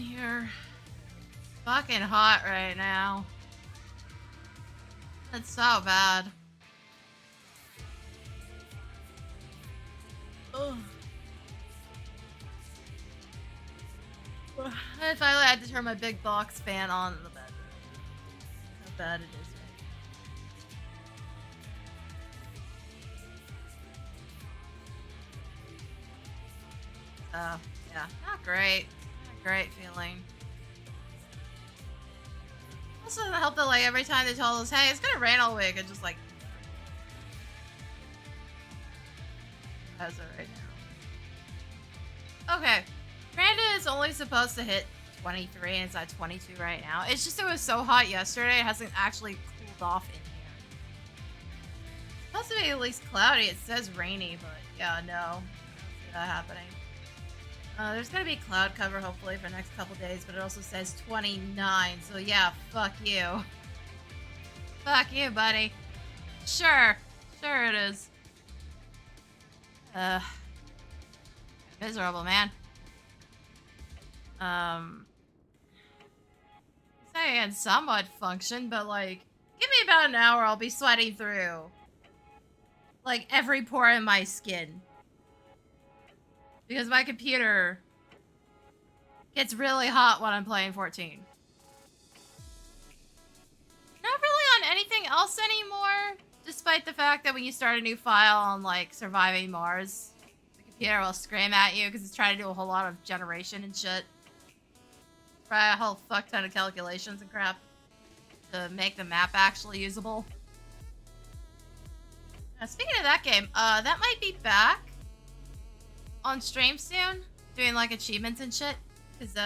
here. Fucking hot right now. It's so bad. Ugh. I finally had to turn my big box fan on in the bedroom. How bad it is right now. Yeah, not great. Not a great feeling. Also doesn't help that, like, every time they told us, hey, it's gonna rain all week, it's just like... As of right now. Okay. Granted, it's only supposed to hit 23 and it's at 22 right now. It's just it was so hot yesterday, it hasn't actually cooled off in here. It's supposed to be at least cloudy. It says rainy, but yeah, no. I don't see that happening. There's gonna be cloud cover hopefully for the next couple days, but it also says 29, so yeah, fuck you. Fuck you, buddy. Sure. Sure it is. Miserable, man. Say it somewhat function, but like, give me about an hour, I'll be sweating through like every pore in my skin. Because my computer gets really hot when I'm playing 14. Not really on anything else anymore, despite the fact that when you start a new file on like Surviving Mars, the computer will scream at you because it's trying to do a whole lot of generation and shit. Try a whole fuck ton of calculations and crap to make the map actually usable. Speaking of that game, that might be back on stream soon, doing like achievements and shit, because they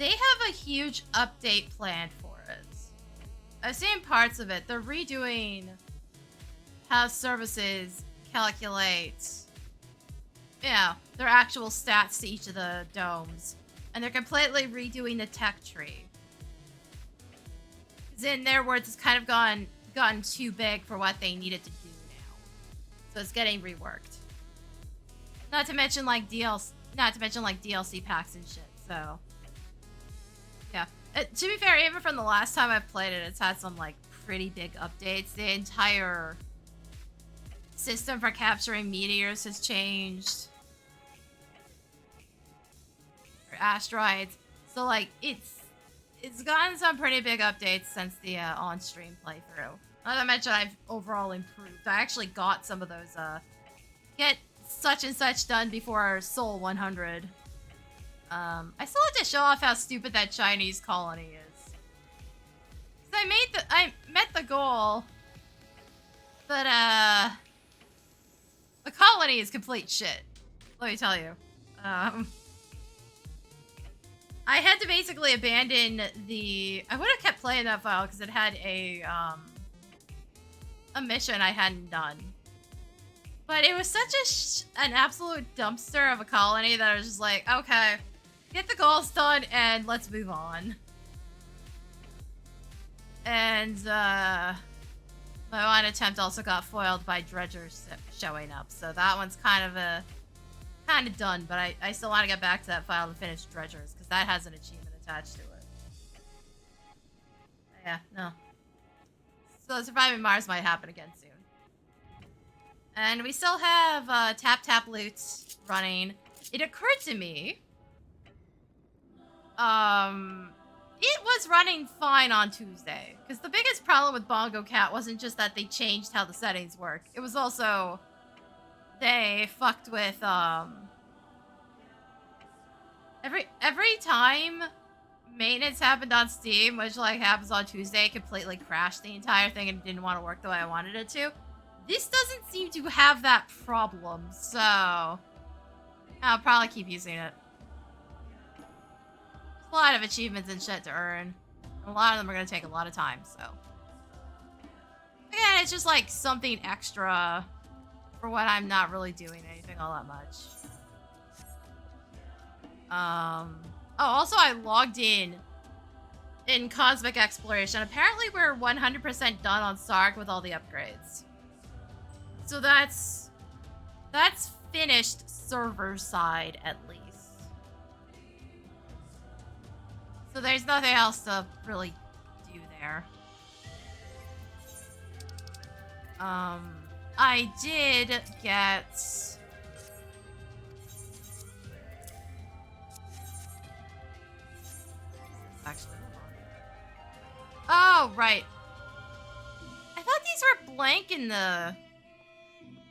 have a huge update planned for it. I've seen parts of it. They're redoing how services calculate, their actual stats to each of the domes, and they're completely redoing the tech tree. Because in their words, it's kind of gotten too big for what they needed to do now, so it's getting reworked. Not to mention like DLC packs and shit. So yeah, to be fair, even from the last time I've played it, it's had some like pretty big updates. The entire system for capturing meteors has changed, or asteroids. So like it's gotten some pretty big updates since the on-stream playthrough. Not to mention I've overall improved. I actually got some of those get such and such done before Sol 100. I still have to show off how stupid that Chinese colony is. So I met the goal, but the colony is complete shit. Let me tell you. I had to basically abandon the. I would have kept playing that file because it had a mission I hadn't done. But it was such an absolute dumpster of a colony that I was just like, okay, get the goals done and let's move on. And my one attempt also got foiled by dredgers showing up, so that one's kind of done. But I still want to get back to that file to finish dredgers because that has an achievement attached to it. Yeah, no. So Surviving Mars might happen again soon. And we still have Tap Tap Loots running. It occurred to me, it was running fine on Tuesday. Because the biggest problem with Bongo Cat wasn't just that they changed how the settings work. It was also they fucked with every time maintenance happened on Steam, which like happens on Tuesday, it completely crashed the entire thing and didn't want to work the way I wanted it to. This doesn't seem to have that problem, so I'll probably keep using it. There's a lot of achievements and shit to earn. A lot of them are going to take a lot of time, so. Again, it's just like something extra for when I'm not really doing anything all that much. Oh, also I logged in Cosmic Exploration. Apparently we're 100% done on Sark with all the upgrades. So that's finished server side at least. So there's nothing else to really do there. I did get... Actually, oh, right. I thought these were blank in the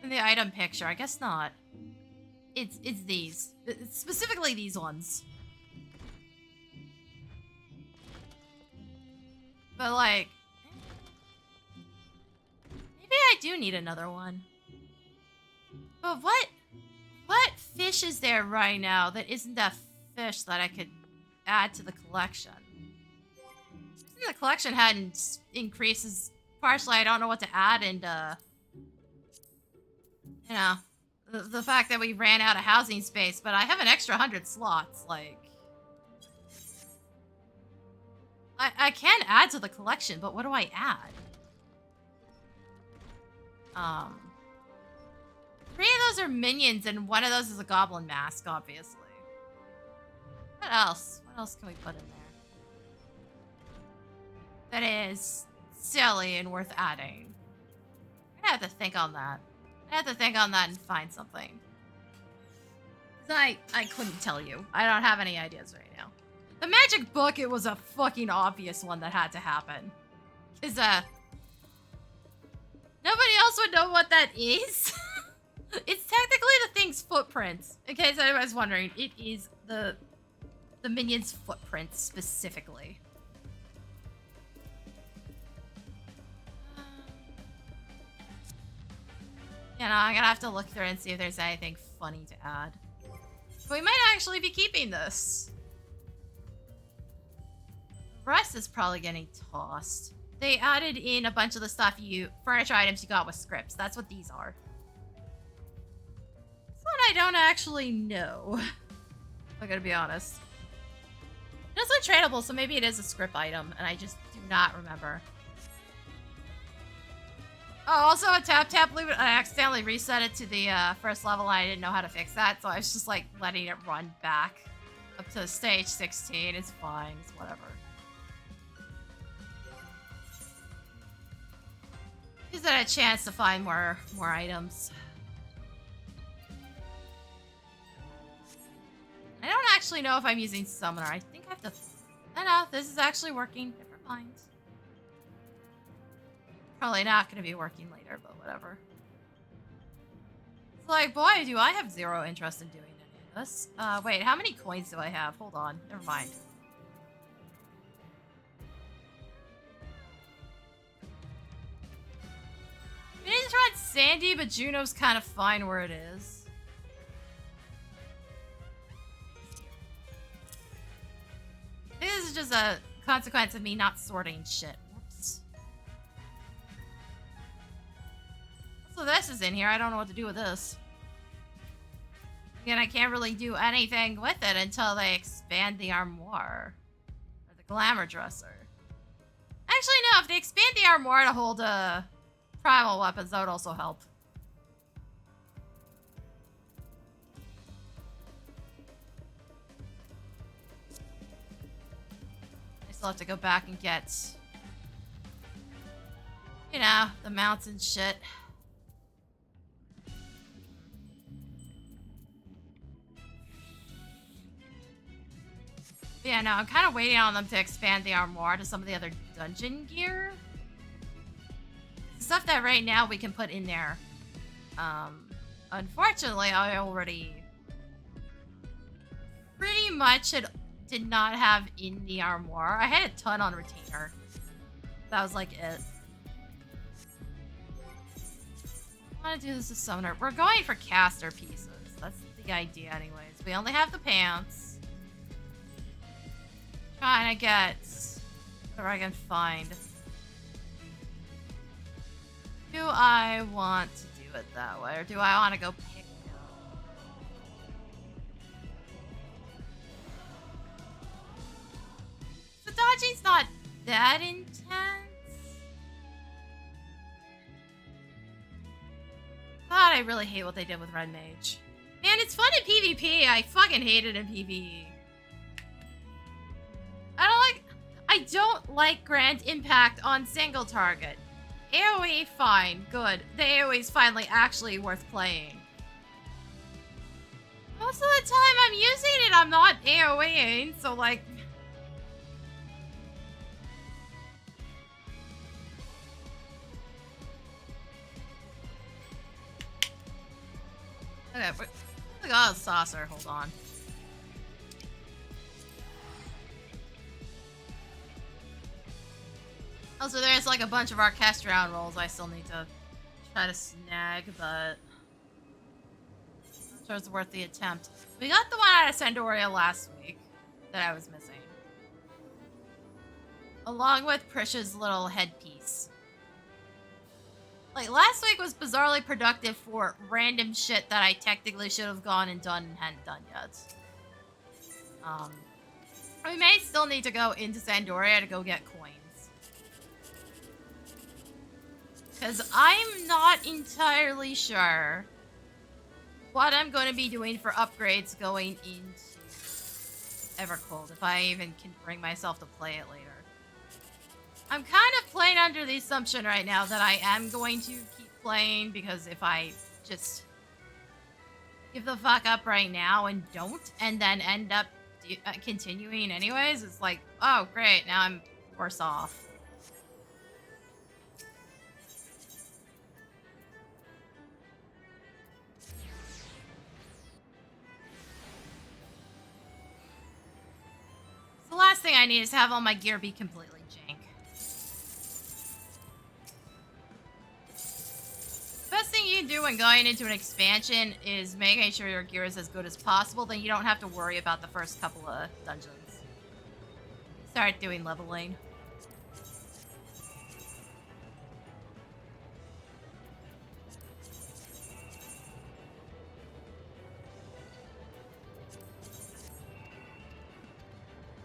item picture. I guess not. It's these. It's specifically these ones. But like, maybe I do need another one. But what fish is there right now that isn't a fish that I could add to the collection? The collection hadn't increases. Partially, I don't know what to add, and you know, the fact that we ran out of housing space, but I have an extra 100 slots. Like, I can add to the collection, but what do I add? 3 of those are minions, and 1 of those is a goblin mask, obviously. What else? What else can we put in there? That is silly and worth adding. I'm gonna have to think on that. I have to think on that and find something. I couldn't tell you. I don't have any ideas right now. The magic book, it was a fucking obvious one that had to happen. Nobody else would know what that is. It's technically the thing's footprints. In case anybody's wondering, it is the minion's footprints specifically. You know, I'm gonna have to look through and see if there's anything funny to add. We might actually be keeping this. The rest is probably getting tossed. They added in a bunch of the stuff furniture items you got with scripts. That's what these are. This one I don't actually know. I'm gonna be honest. It's untrainable, so maybe it is a script item, and I just do not remember. Oh, also a tap, I accidentally reset it to the first level, and I didn't know how to fix that, so I was just like letting it run back up to stage 16. It's fine, it's whatever. Gives it a chance to find more items. I don't actually know if I'm using Summoner. I think I have to... I know, this is actually working. Never mind. Probably not going to be working later, but whatever. It's like, boy, do I have 0 interest in doing any of this. Wait, how many coins do I have? Hold on. Never mind. I mean, it's not sandy, but Juneau's kind of fine where it is. This is just a consequence of me not sorting shit. Whoops. So this is in here. I don't know what to do with this. Again, I can't really do anything with it until they expand the armoire. Or the glamour dresser. Actually, no. If they expand the armoire to hold primal weapons, that would also help. I still have to go back and get, you know, the mounts and shit. Yeah, no, I'm kind of waiting on them to expand the armoire to some of the other dungeon gear. Stuff that right now we can put in there. Unfortunately, I already pretty much did not have in the armoire. I had a ton on retainer. That was like it. I want to do this as summoner. We're going for caster pieces. That's the idea anyways. We only have the pants. Trying to get whatever I can find. Do I want to do it that way, or do I want to go pick it up? The dodging's not that intense. God, I really hate what they did with Red Mage. Man, it's fun in PvP. I fucking hate it in PvE. I don't don't like Grand Impact on single target. AoE, fine, good. The AoE's finally actually worth playing. Most of the time I'm using it, I'm not AoEing, so like... Okay, we got a saucer, hold on. Also, there's like a bunch of Orchestron rolls I still need to try to snag, but I'm sure it's worth the attempt. We got the one out of Sandoria last week that I was missing. Along with Prisha's little headpiece. Like, last week was bizarrely productive for random shit that I technically should have gone and done and hadn't done yet. We may still need to go into Sandoria to go get coins. Because I'm not entirely sure what I'm going to be doing for upgrades going into Evercold, if I even can bring myself to play it later. I'm kind of playing under the assumption right now that I am going to keep playing, because if I just give the fuck up right now and don't, and then end up continuing anyways, it's like, oh great, now I'm worse off. The last thing I need is to have all my gear be completely jank. Best thing you can do when going into an expansion is making sure your gear is as good as possible, then you don't have to worry about the first couple of dungeons. Start doing leveling.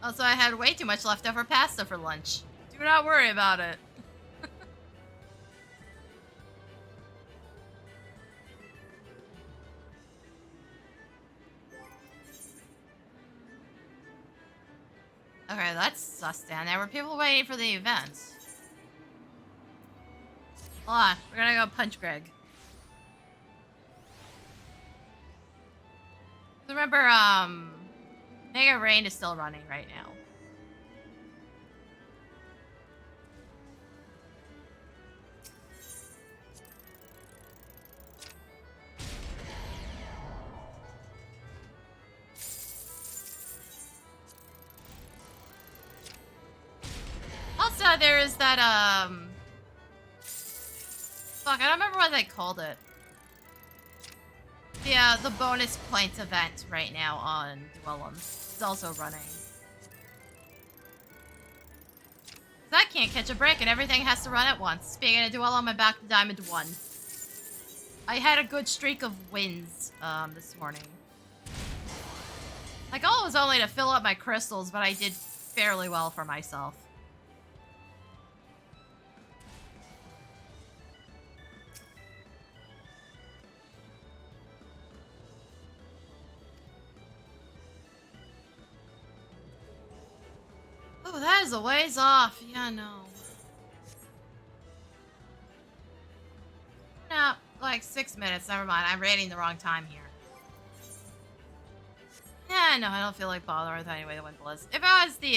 Also, I had way too much leftover pasta for lunch. Do not worry about it. Okay, that's sus down there. Were people waiting for the event? Hold on, we're gonna go punch Greg. Remember, Mega Rain is still running right now. Also, there is that, fuck, I don't remember what they called it. Yeah, the bonus points event right now on Dwellum. It's also running. I can't catch a break and everything has to run at once. Speaking of Dwellum, I'm back to Diamond 1. I had a good streak of wins, this morning. My goal was only to fill up my crystals, but I did fairly well for myself. Oh, that is a ways off. Yeah, no. No, like 6 minutes. Never mind. I'm rating the wrong time here. Yeah, no, I don't feel like bothering with anyway the wind was. If it was the,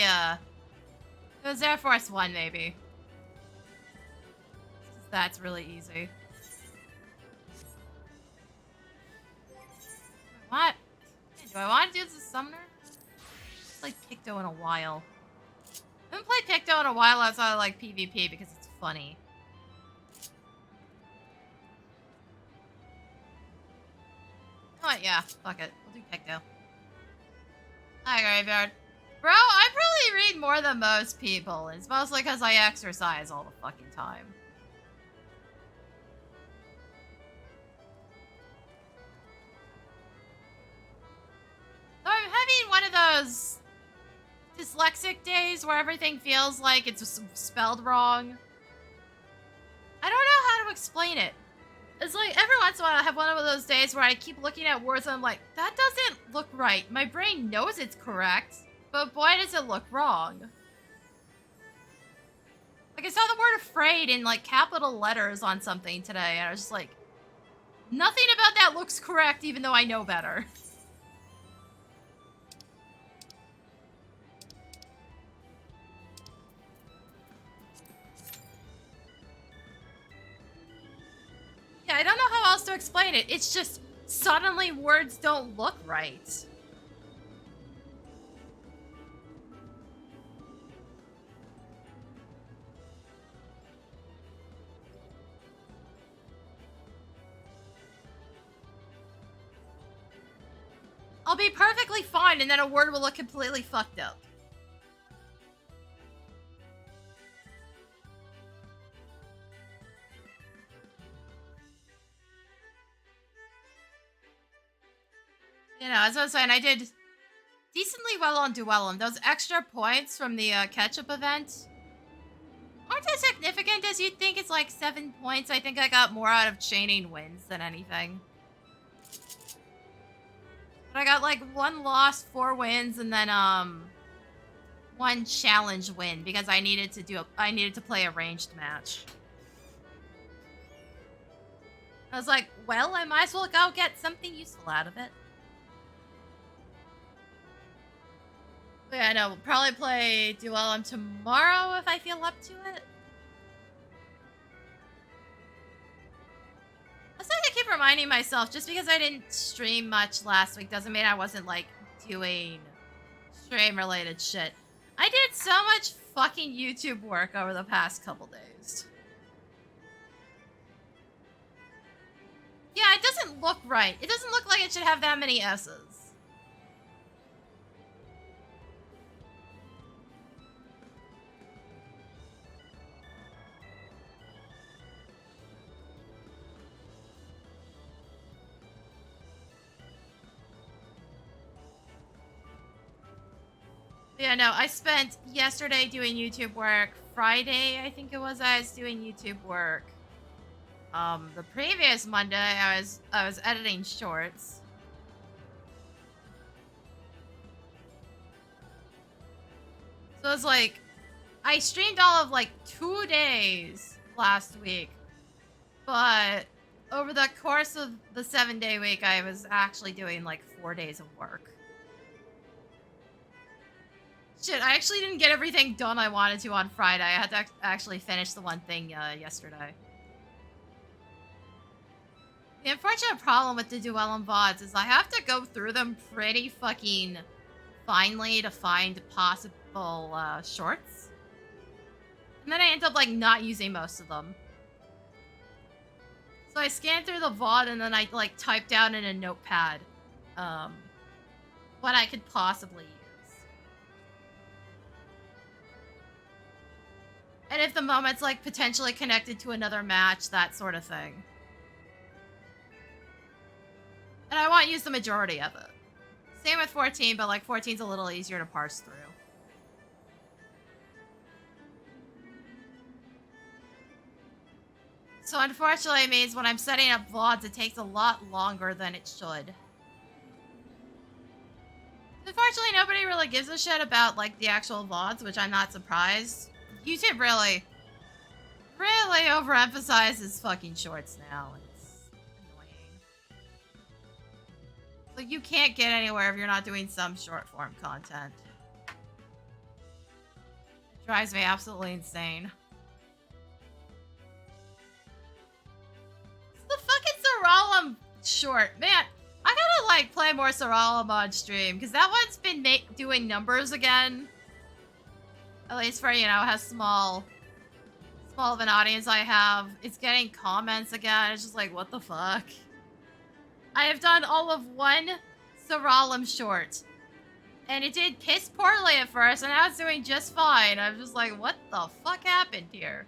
it was Air Force One, maybe. That's really easy. What? Do I want to do this as a summoner? I've played Picto in a while. I haven't played Picto in a while outside of, like, PvP because it's funny. Oh, yeah. Fuck it. We'll do Picto. Hi, Graveyard. Bro, I probably read more than most people. It's mostly because I exercise all the fucking time. So I'm having one of those dyslexic days where everything feels like it's spelled wrong. I don't know how to explain it. It's like every once in a while I have one of those days where I keep looking at words and I'm like, that doesn't look right. My brain knows it's correct, but boy does it look wrong. Like, I saw the word afraid in, like, capital letters on something today, and I was just like, nothing about that looks correct, even though I know better. Yeah, I don't know how else to explain it. It's just, suddenly words don't look right. I'll be perfectly fine, and then a word will look completely fucked up. You know, as I was saying, I did decently well on Duellum. Those extra points from the ketchup event aren't as significant as you'd think. It's like 7 points. I think I got more out of chaining wins than anything. But I got like 1 loss, 4 wins, and then 1 challenge win because I needed to play a ranged match. I was like, well, I might as well go get something useful out of it. But yeah, I know. We'll probably play Duellum tomorrow if I feel up to it. That's why I keep reminding myself, just because I didn't stream much last week doesn't mean I wasn't, like, doing stream-related shit. I did so much fucking YouTube work over the past couple days. Yeah, it doesn't look right. It doesn't look like it should have that many S's. Yeah, no, I spent yesterday doing YouTube work. Friday, I think it was, I was doing YouTube work. The previous Monday, I was editing shorts. So it's like, I streamed all of like 2 days last week, but over the course of the 7-day week, I was actually doing like 4 days of work. Shit, I actually didn't get everything done I wanted to on Friday. I had to actually finish the one thing yesterday. The unfortunate problem with the Duellum VODs is I have to go through them pretty fucking finely to find possible shorts. And then I end up like not using most of them. So I scanned through the VOD and then I like typed down in a notepad what I could possibly use. And if the moment's like potentially connected to another match, that sort of thing. And I want to use the majority of it. Same with 14, but like 14's a little easier to parse through. So unfortunately it means when I'm setting up VODs, it takes a lot longer than it should. Unfortunately, nobody really gives a shit about like the actual VODs, which I'm not surprised. YouTube really overemphasizes fucking shorts now. It's annoying. Like, you can't get anywhere if you're not doing some short form content. It drives me absolutely insane. It's the fucking Seralim short. Man, I gotta, like, play more Seralim on stream, because that one's been doing numbers again. At least for, you know, how small of an audience I have. It's getting comments again. It's just like, what the fuck? I have done all of 1 Seralim short. And it did piss poorly at first, and now it's doing just fine. I'm just like, what the fuck happened here?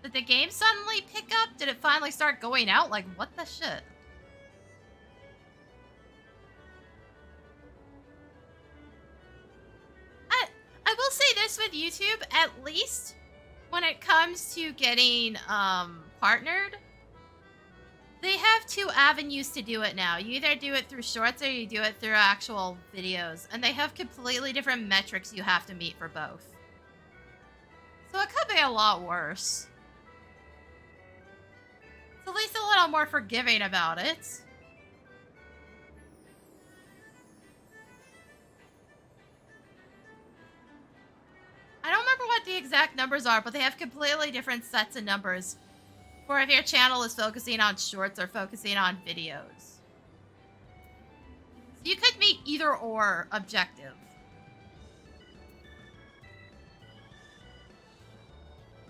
Did the game suddenly pick up? Did it finally start going out? Like, what the shit? I will say this with YouTube, at least when it comes to getting partnered, they have 2 avenues to do it now. You either do it through shorts or you do it through actual videos, and they have completely different metrics you have to meet for both. So it could be a lot worse. It's at least a little more forgiving about it. I don't remember what the exact numbers are, but they have completely different sets of numbers for if your channel is focusing on shorts or focusing on videos. So you could meet either or objective.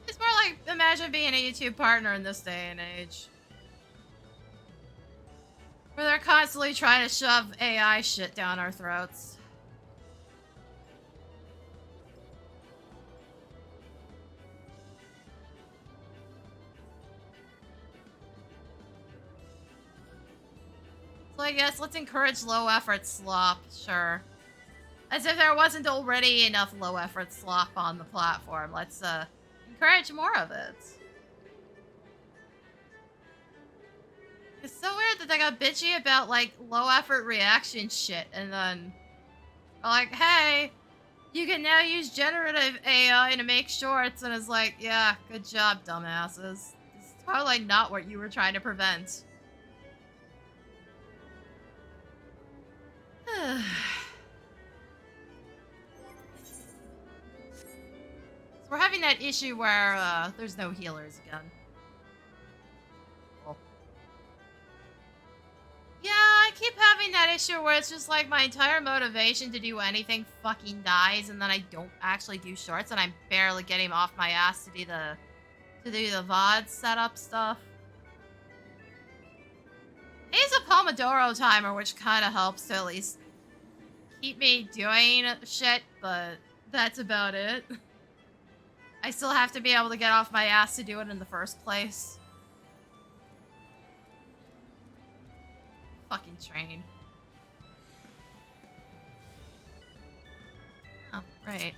It's more like, imagine being a YouTube partner in this day and age. Where they're constantly trying to shove AI shit down our throats. So I guess let's encourage low-effort slop, sure. As if there wasn't already enough low-effort slop on the platform. Let's, encourage more of it. It's so weird that they got bitchy about, like, low-effort reaction shit, and then... like, hey, you can now use generative AI to make shorts, and it's like, yeah, good job, dumbasses. It's totally not what you were trying to prevent. So we're having that issue where there's no healers again. Cool. Yeah, I keep having that issue where it's just like my entire motivation to do anything fucking dies, and then I don't actually do shorts, and I'm barely getting off my ass to do the VOD setup stuff. I use a Pomodoro timer, which kind of helps to at least keep me doing shit, but that's about it. I still have to be able to get off my ass to do it in the first place. Fucking train. Oh, right.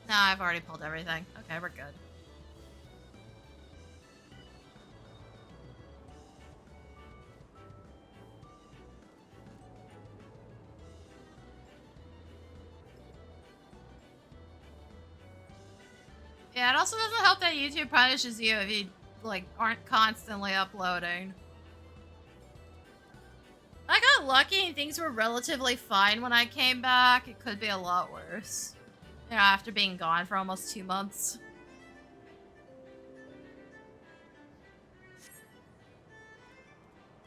No, I've already pulled everything. Okay, we're good. Yeah, it also doesn't help that YouTube punishes you if you, like, aren't constantly uploading. I got lucky and things were relatively fine when I came back. It could be a lot worse. You know, after being gone for almost 2 months.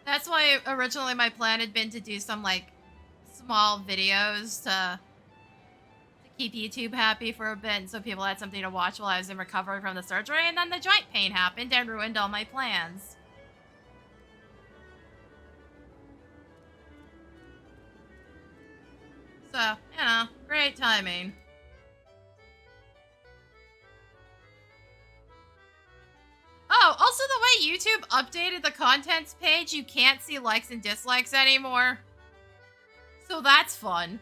That's why originally my plan had been to do some, like, small videos to keep YouTube happy for a bit so people had something to watch while I was in recovery from the surgery, and then the joint pain happened and ruined all my plans. So, you know, great timing. Oh, also the way YouTube updated the contents page, you can't see likes and dislikes anymore. So that's fun.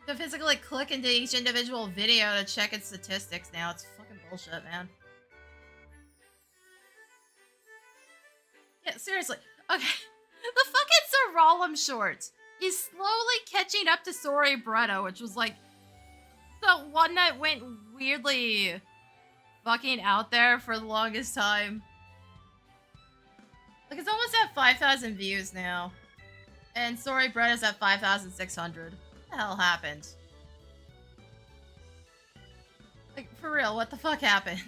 To physically click into each individual video to check its statistics now. It's fucking bullshit, man. Yeah, seriously. Okay. The fucking Sirolum short is slowly catching up to Sorry Bretto, which was like the one that went weirdly fucking out there for the longest time. Like, it's almost at 5,000 views now. And Sorry Bretto's at 5,600. What the hell happened? Like, for real, what the fuck happened?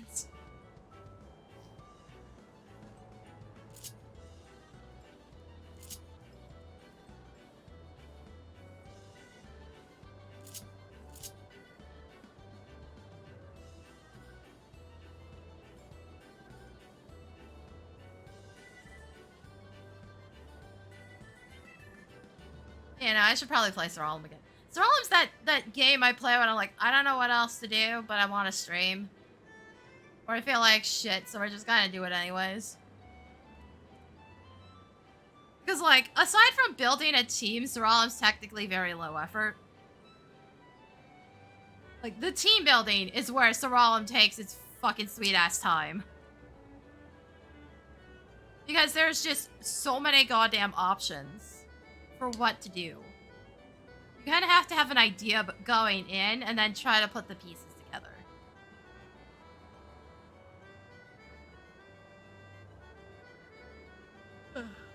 You know, I should probably play Sirolum again. Sirolum's that game I play when I'm like, I don't know what else to do, but I want to stream. Or I feel like shit, so we're just gonna do it anyways. Because, like, aside from building a team, Sirolum's technically very low effort. Like, the team building is where Sirolum takes its fucking sweet-ass time. Because there's just so many goddamn options for what to do. You You kind of have to have an idea going in and then try to put the pieces together.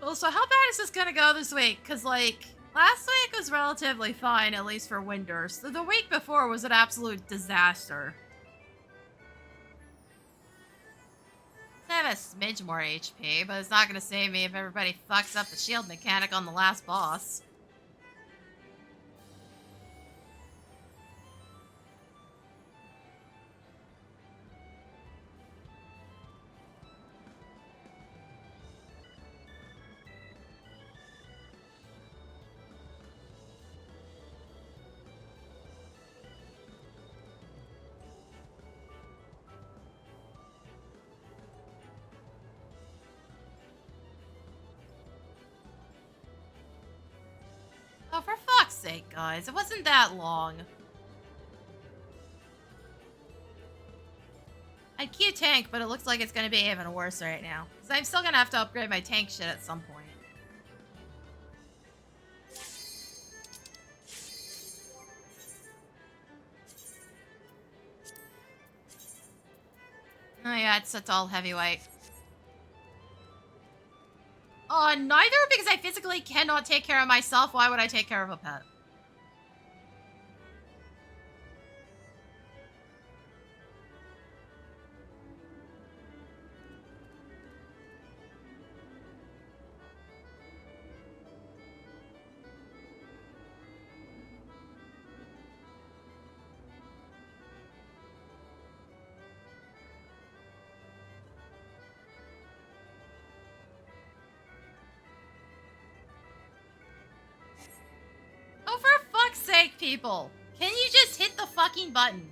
Also, how bad is this gonna go this week? Because, like, last week was relatively fine, at least for Windurst. The week before was an absolute disaster. I have a smidge more HP, but it's not gonna save me if everybody fucks up the shield mechanic on the last boss. Oh, for fuck's sake, guys. It wasn't that long. I'd Q tank, but it looks like it's gonna be even worse right now. Because I'm still gonna have to upgrade my tank shit at some point. Oh yeah, it's all heavyweight. Neither, because I physically cannot take care of myself. Why would I take care of a pet? Oh, for fuck's sake, people! Can you just hit the fucking button?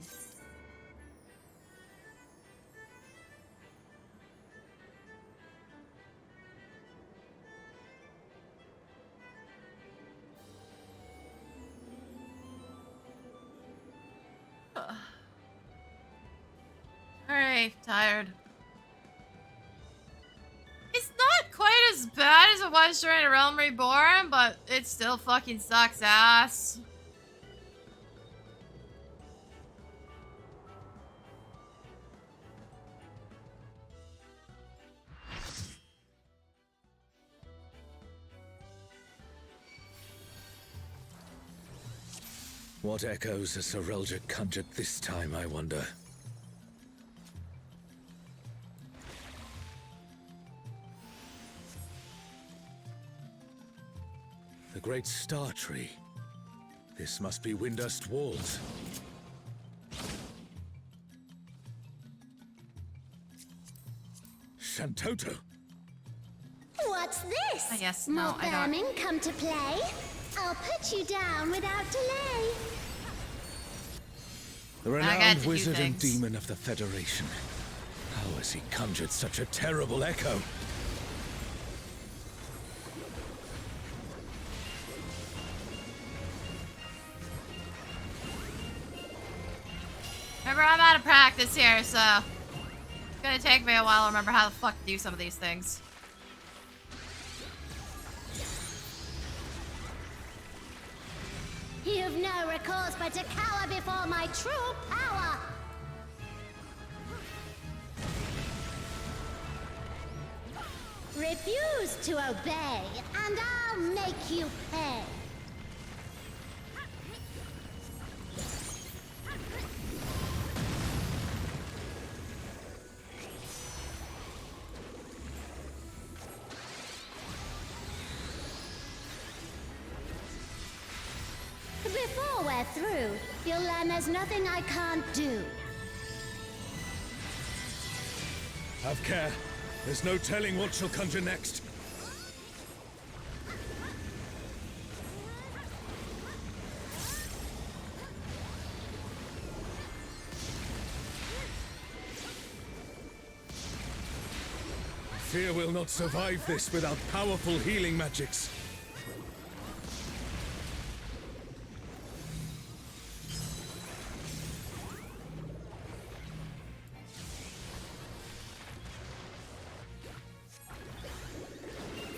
Alright, tired. It's not quite as bad as it was during A Realm Reborn, but it still fucking sucks ass. What echoes has Sir Relger conjured this time, I wonder? The Great Star Tree. This must be Windurst walls. Shantoto! What's this? I guess, More no, I don't. vermin come to play? I'll put you down without delay. The got renowned to do wizard and things. demon of the Federation. How has he conjured such a terrible echo? Remember, I'm out of practice here, so it's gonna take me a while to remember how the fuck to do some of these things. You've no recourse but to cower before my true power. Refuse to obey, and I'll make you pay. Before we're through, you'll learn there's nothing I can't do. Have care. There's no telling what she'll conjure next. I fear we'll not survive this without powerful healing magics.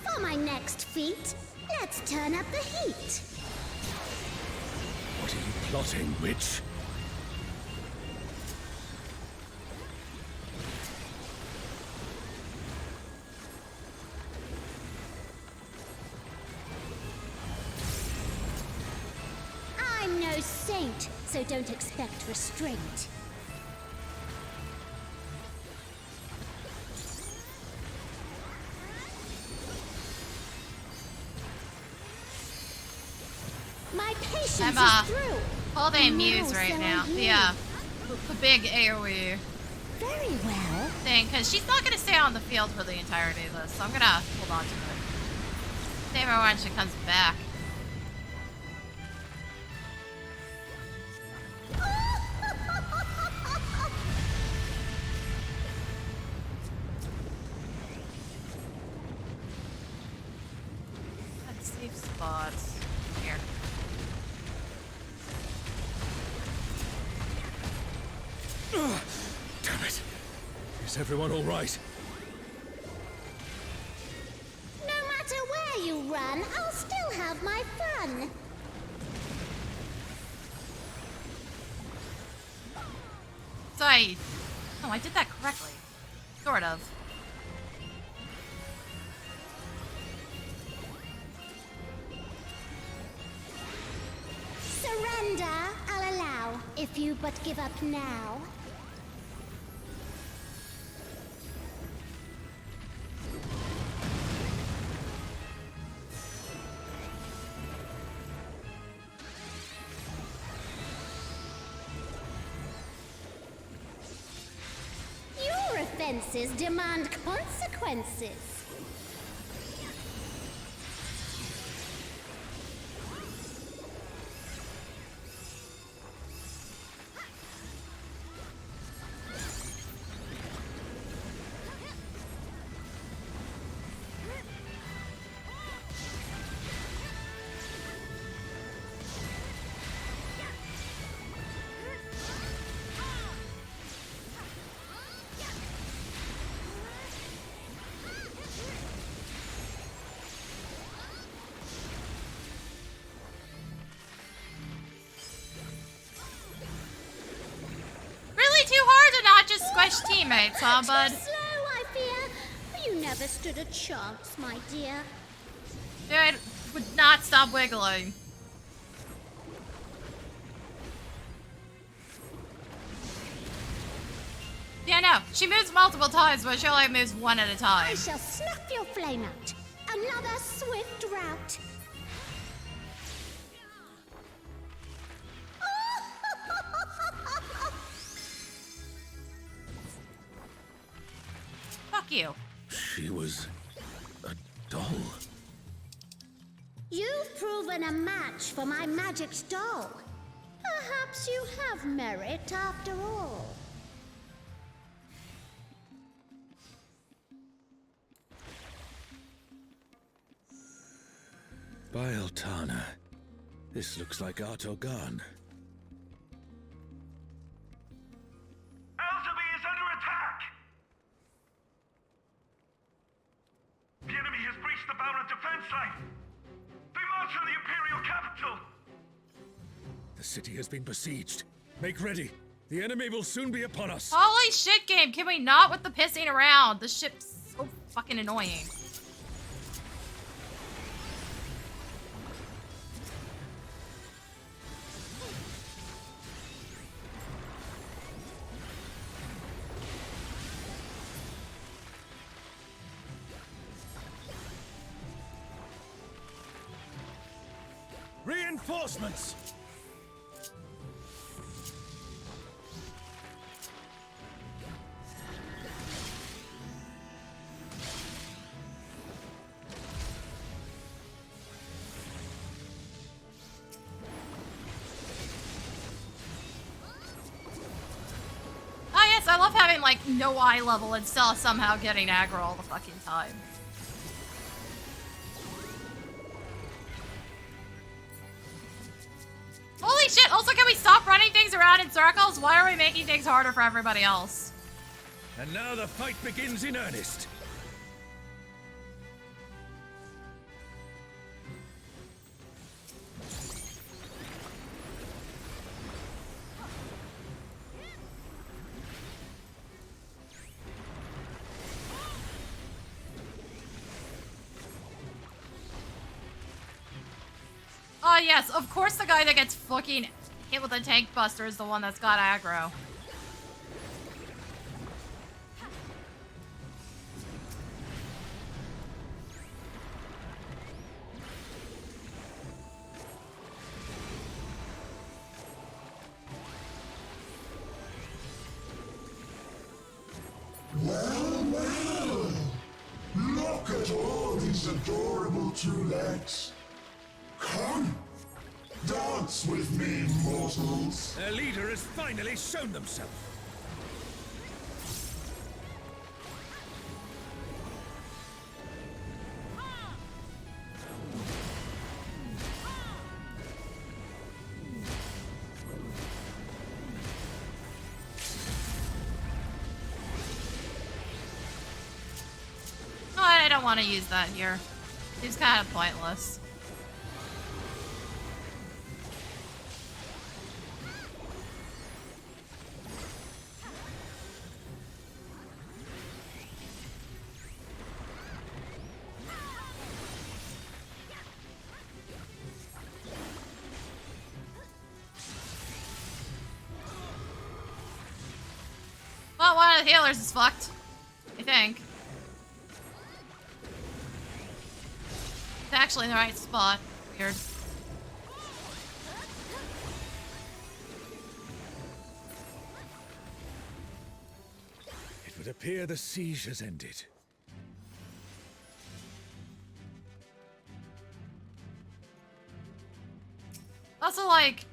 For my next feat, let's turn up the heat. plotting witch. I'm no saint, so don't expect restraint. My patience I'm is through. holding Now Muse right so now. are you. Yeah, the big AoE Very well. thing, because she's not gonna stay on the field for the entirety of this, so I'm gonna hold on to her. Save her when she comes back. Got safe spots. Here. Damn it. Is everyone all right? No matter where you run, I'll still have my fun. So I did that correctly. Sort of. Surrender, I'll allow, if you but give up now. Your offenses demand consequences. Really too hard to not just squish teammates, huh, bud? Too slow, I fear. You never stood a chance, my dear. Dude, would not stop wiggling. Yeah, no. She moves multiple times, but she only moves one at a I time. shall snuff your flame out. Another swift rout. Fuck you. She was a doll. You've proven a match for my magic doll. Perhaps you have merit after all. By Altana. This looks like Artogan. Elzeby is under attack! The enemy has breached the Baron defense line! They march on the Imperial capital! The city has been besieged. Make ready. The enemy will soon be upon us. Holy shit, game. Can we not with the pissing around? This ship's so fucking annoying. Reinforcements! Oh yes, I love having like no eye level and still somehow getting aggro all the fucking time. Holy shit, also can we stop running things around in circles? Why are we making things harder for everybody else? And now the fight begins in earnest. Oh, yes, of course the guy that gets fucking hit with a tank buster is the one that's got aggro. Well, well. Look at all these adorable two legs. Come, dance with me, mortals. Their leader has finally shown themselves. No, I don't want to use that here. Seems kind of pointless. Well, one of the healers is fucked. I think. It's actually in the right spot. Weird. It would appear the siege has ended. Also, like,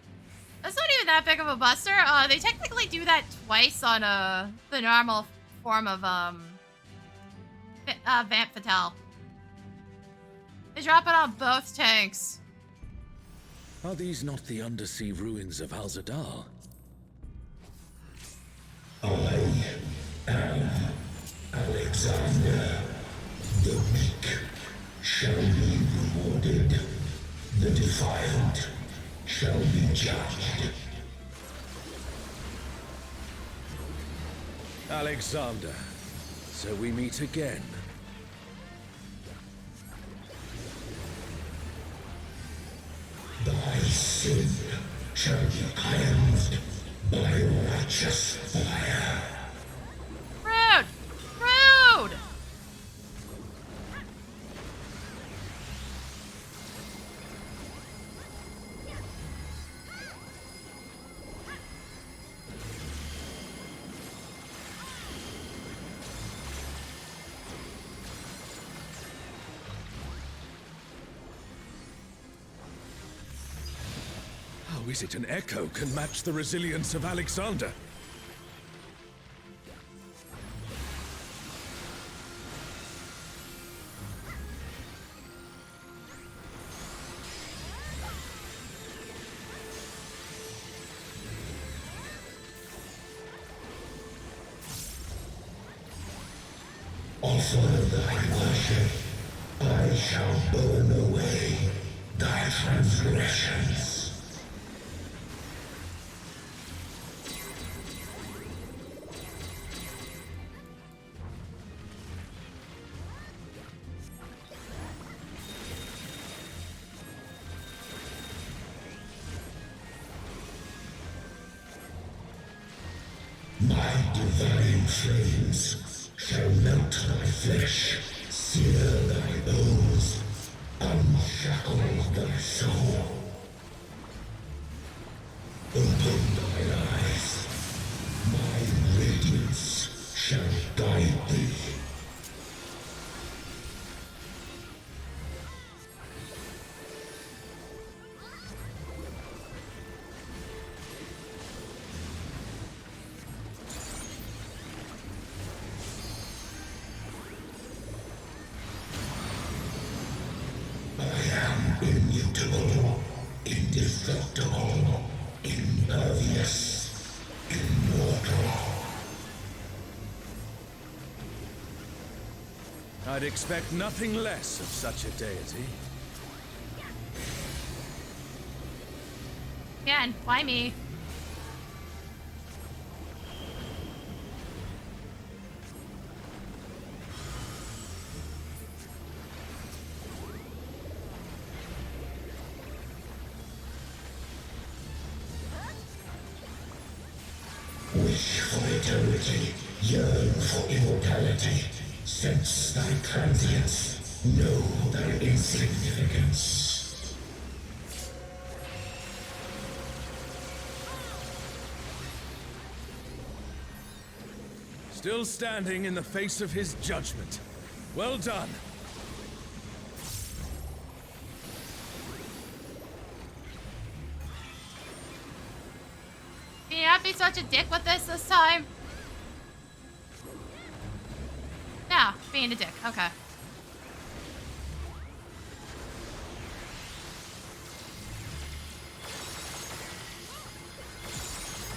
that's not even that big of a buster. They technically do that twice on the normal form of Vamp Fatale. They drop it on both tanks. Are these not the undersea ruins of Al-Zadar? I am Alexander. The weak shall be rewarded. The defiant shall be judged. Alexander, so we meet again. Thy sin shall be cleansed by righteous fire. Rude! Rude! How is it an echo can match the resilience of Alexander? Offer thy worship, I shall burn away thy transgressions. My divine flames shall melt thy flesh, sear thy bones, unshackle thy soul. Open thine eyes, my radiance shall guide thee. Immutable, indestructible, impervious, immortal. I'd expect nothing less of such a deity. Again, why me? wish for eternity, yearn for immortality. Sense thy transience, know thy insignificance. Still standing in the face of his judgment. Well done. Can you not be such a dick with this time? No, being a dick. Okay.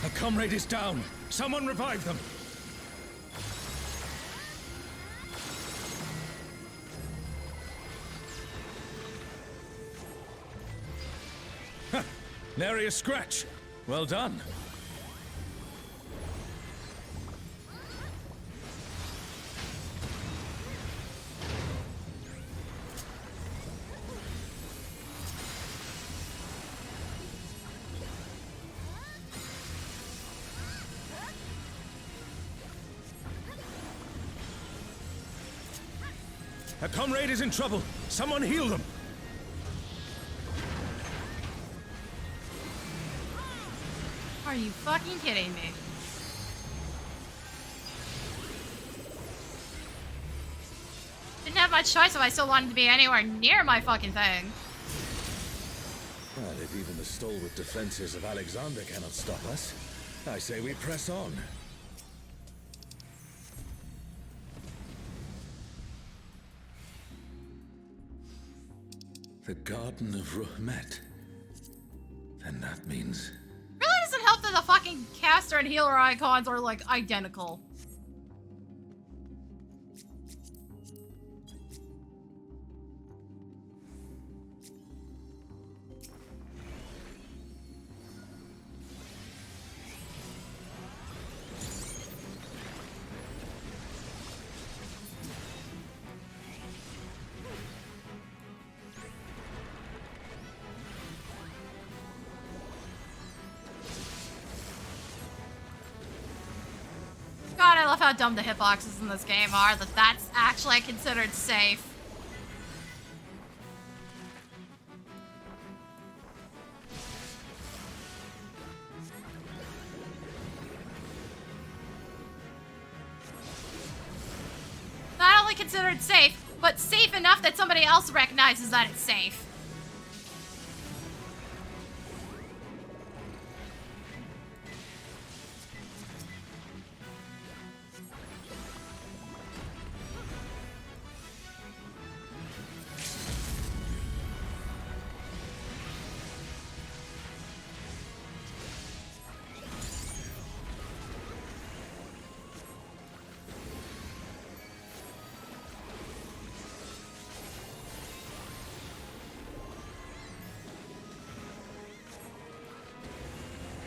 A comrade is down. Someone revive them. Huh. Nary a scratch. Well done. A comrade is in trouble. Someone heal them. Are you fucking kidding me? Didn't have much choice if I still wanted to be anywhere near my fucking thing. Well, if even the stalwart defenses of Alexander cannot stop us, I say we press on. The Garden of Ruhmet. Then that means... Really doesn't help that the fucking caster and healer icons are, like, identical. God, I love how dumb the hitboxes in this game are, that's actually considered safe. Not only considered safe, but safe enough that somebody else recognizes that it's safe.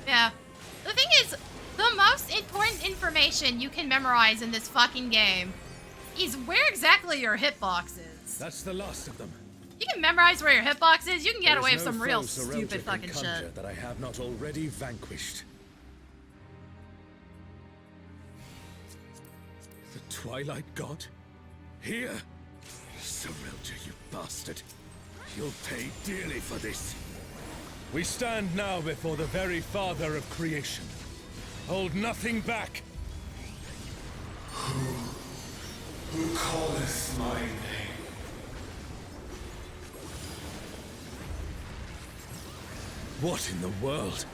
Yeah. The thing is, the most important information you can memorize in this fucking game is where exactly your hitbox is. That's the last of them. You can memorize where your hitbox is, you can get There away is with some no real foe so stupid Reltic fucking can conjure shit. that I have not already vanquished. The Twilight God? Here? Serelta, you bastard. You'll pay dearly for this. We stand now before the very father of creation. Hold nothing back. Who calleth my name? What in the world?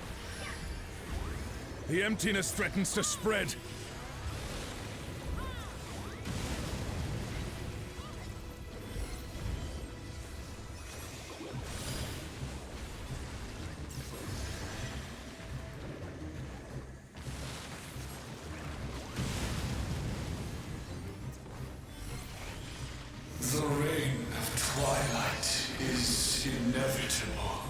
The emptiness threatens to spread. The reign of twilight is inevitable.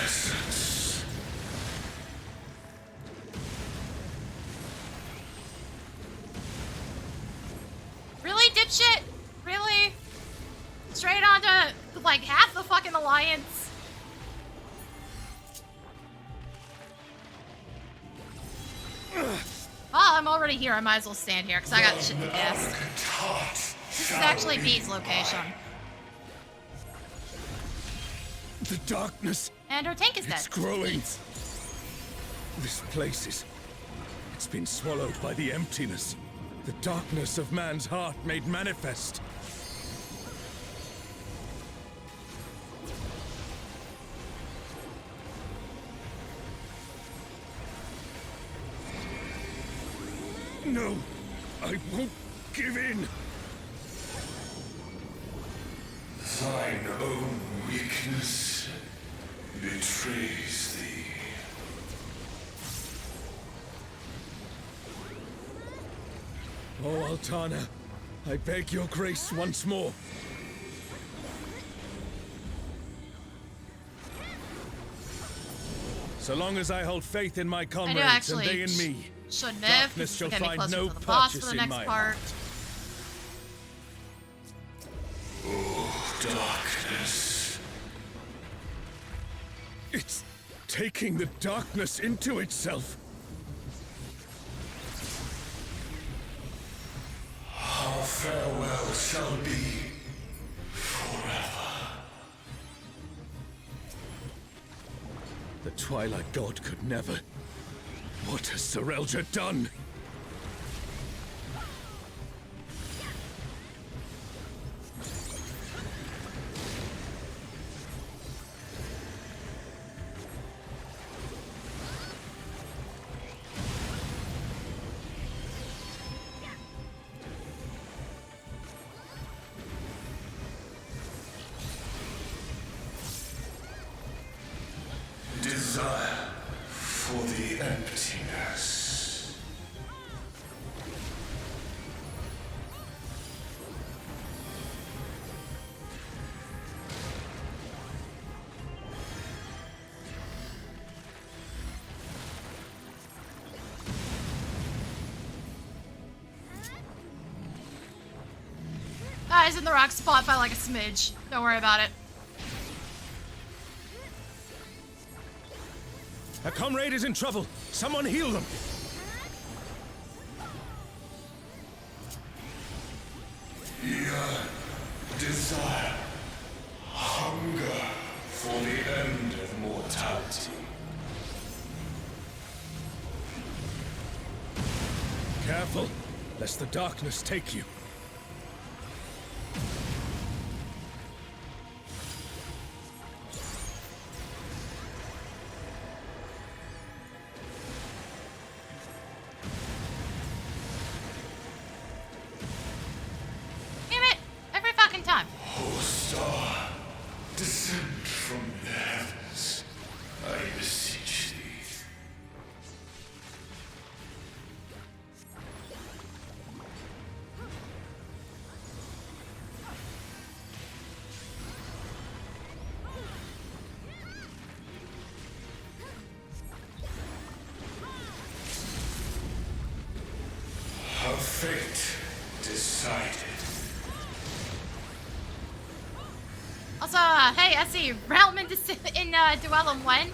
essence. Really, dipshit? Really? Straight on to, like, half the fucking alliance? Oh, I'm already here. I might as well stand here, because I got shit to guess. This is actually Beat's location. The darkness. And her tank is dead. It's growing. This place is... It's been swallowed by the emptiness. The darkness of man's heart made manifest. No, I won't give in. Thine own weakness betrays thee. Oh, Altana, I beg your grace once more. So long as I hold faith in my comrades and they in me, shouldn't have. darkness shall Get me find closer no to the boss for purchase the in next my part. Oh, darkness. It's taking the darkness into itself. Our farewell shall be forever. The Twilight God could never. What has Serelja done? Desire for the emptiness. Ah, he's in the rock spot by like a smidge. Don't worry about it. A comrade is in trouble. Someone heal them. Yearn, desire, hunger for the end of mortality. Careful, lest the darkness take you. Damn it! Every fucking time. O star, descend from the heavens, I beseech thee. Her fate decided. Also, hey, I see Realm in Duellum 1.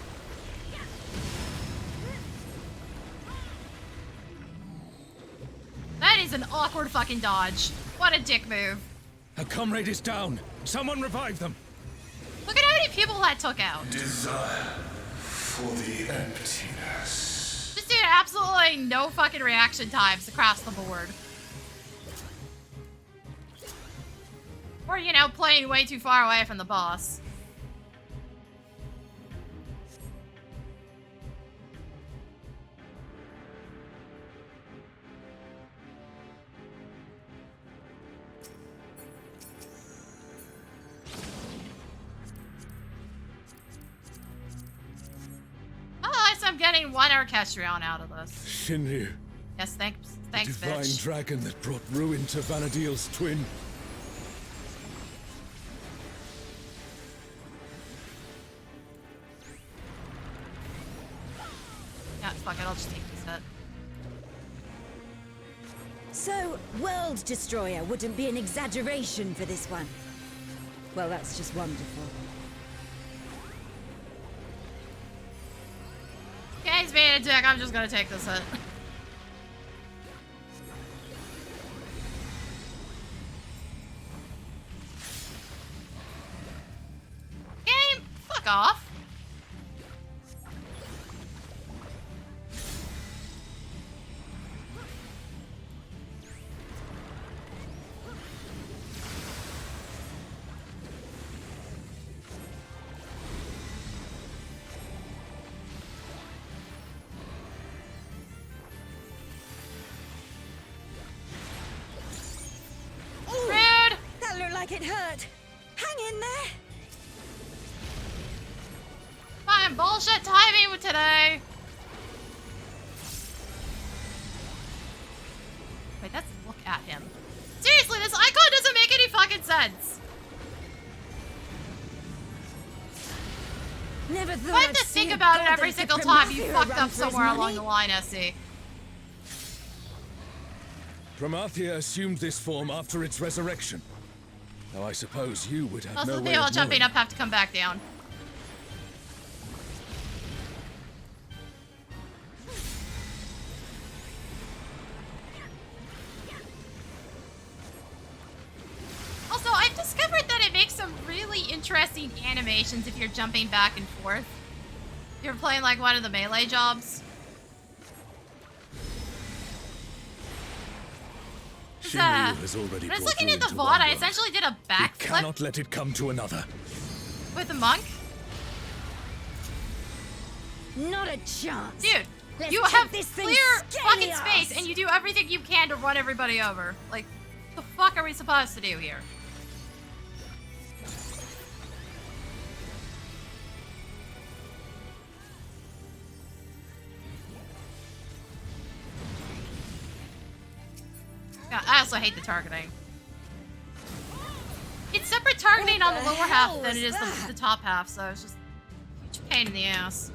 That is an awkward fucking dodge. What a dick move. A comrade is down. Someone revive them. Look at how many people that took out. Desire for the emptiness. Just did absolutely no fucking reaction times across the board. Or, you know, playing way too far away from the boss. Oh, at least I'm getting one Orchestrion out of this. Shinryu, Yes, thanks, the divine bitch. dragon that brought ruin to Vana'diel's twin. fuck it, I'll just take this hit. So, World Destroyer wouldn't be an exaggeration for this one. Well, that's just wonderful. Okay, he's being a dick. I'm just gonna take this hit. Game, fuck off. Rude. That looked like it hurt. Hang in there. Fine bullshit timing with today. Wait, let's look at him. Seriously, this icon doesn't make any fucking sense. Never I thought have I'd to see think a about it god every that single could time you Prometheus fucked run up for his somewhere along money. the line, Essie. Promathia assumed this form after its resurrection. Now I suppose you would have Also, no the way people of jumping knowing. up have to come back down. Also, I've discovered that it makes some really interesting animations if you're jumping back and forth. You're playing like one of the melee jobs. Shinryu has already When I was brought looking ruin at the to VOD, one I world. essentially did a We backflip cannot let it come to another. with a monk. Not a chance. Dude, Let's you take have this thing clear fucking scaly space ass. and you do everything you can to run everybody over. Like, what the fuck are we supposed to do here? God, I also hate the targeting. It's separate targeting What on the the lower half hell than was it is that? the top half, so it's just a huge pain in the ass.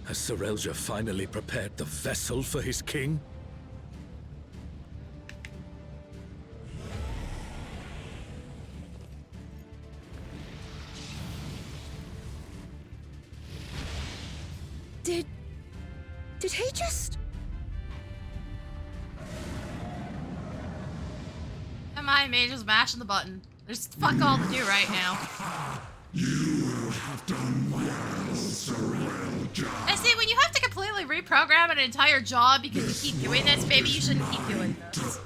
Has Sorelja finally prepared the vessel for his king? Did he just... Am I and me just mashing the button? There's fuck all to do right now. I see, when you have to completely reprogram an entire job because you keep doing this, maybe you shouldn't keep doing this.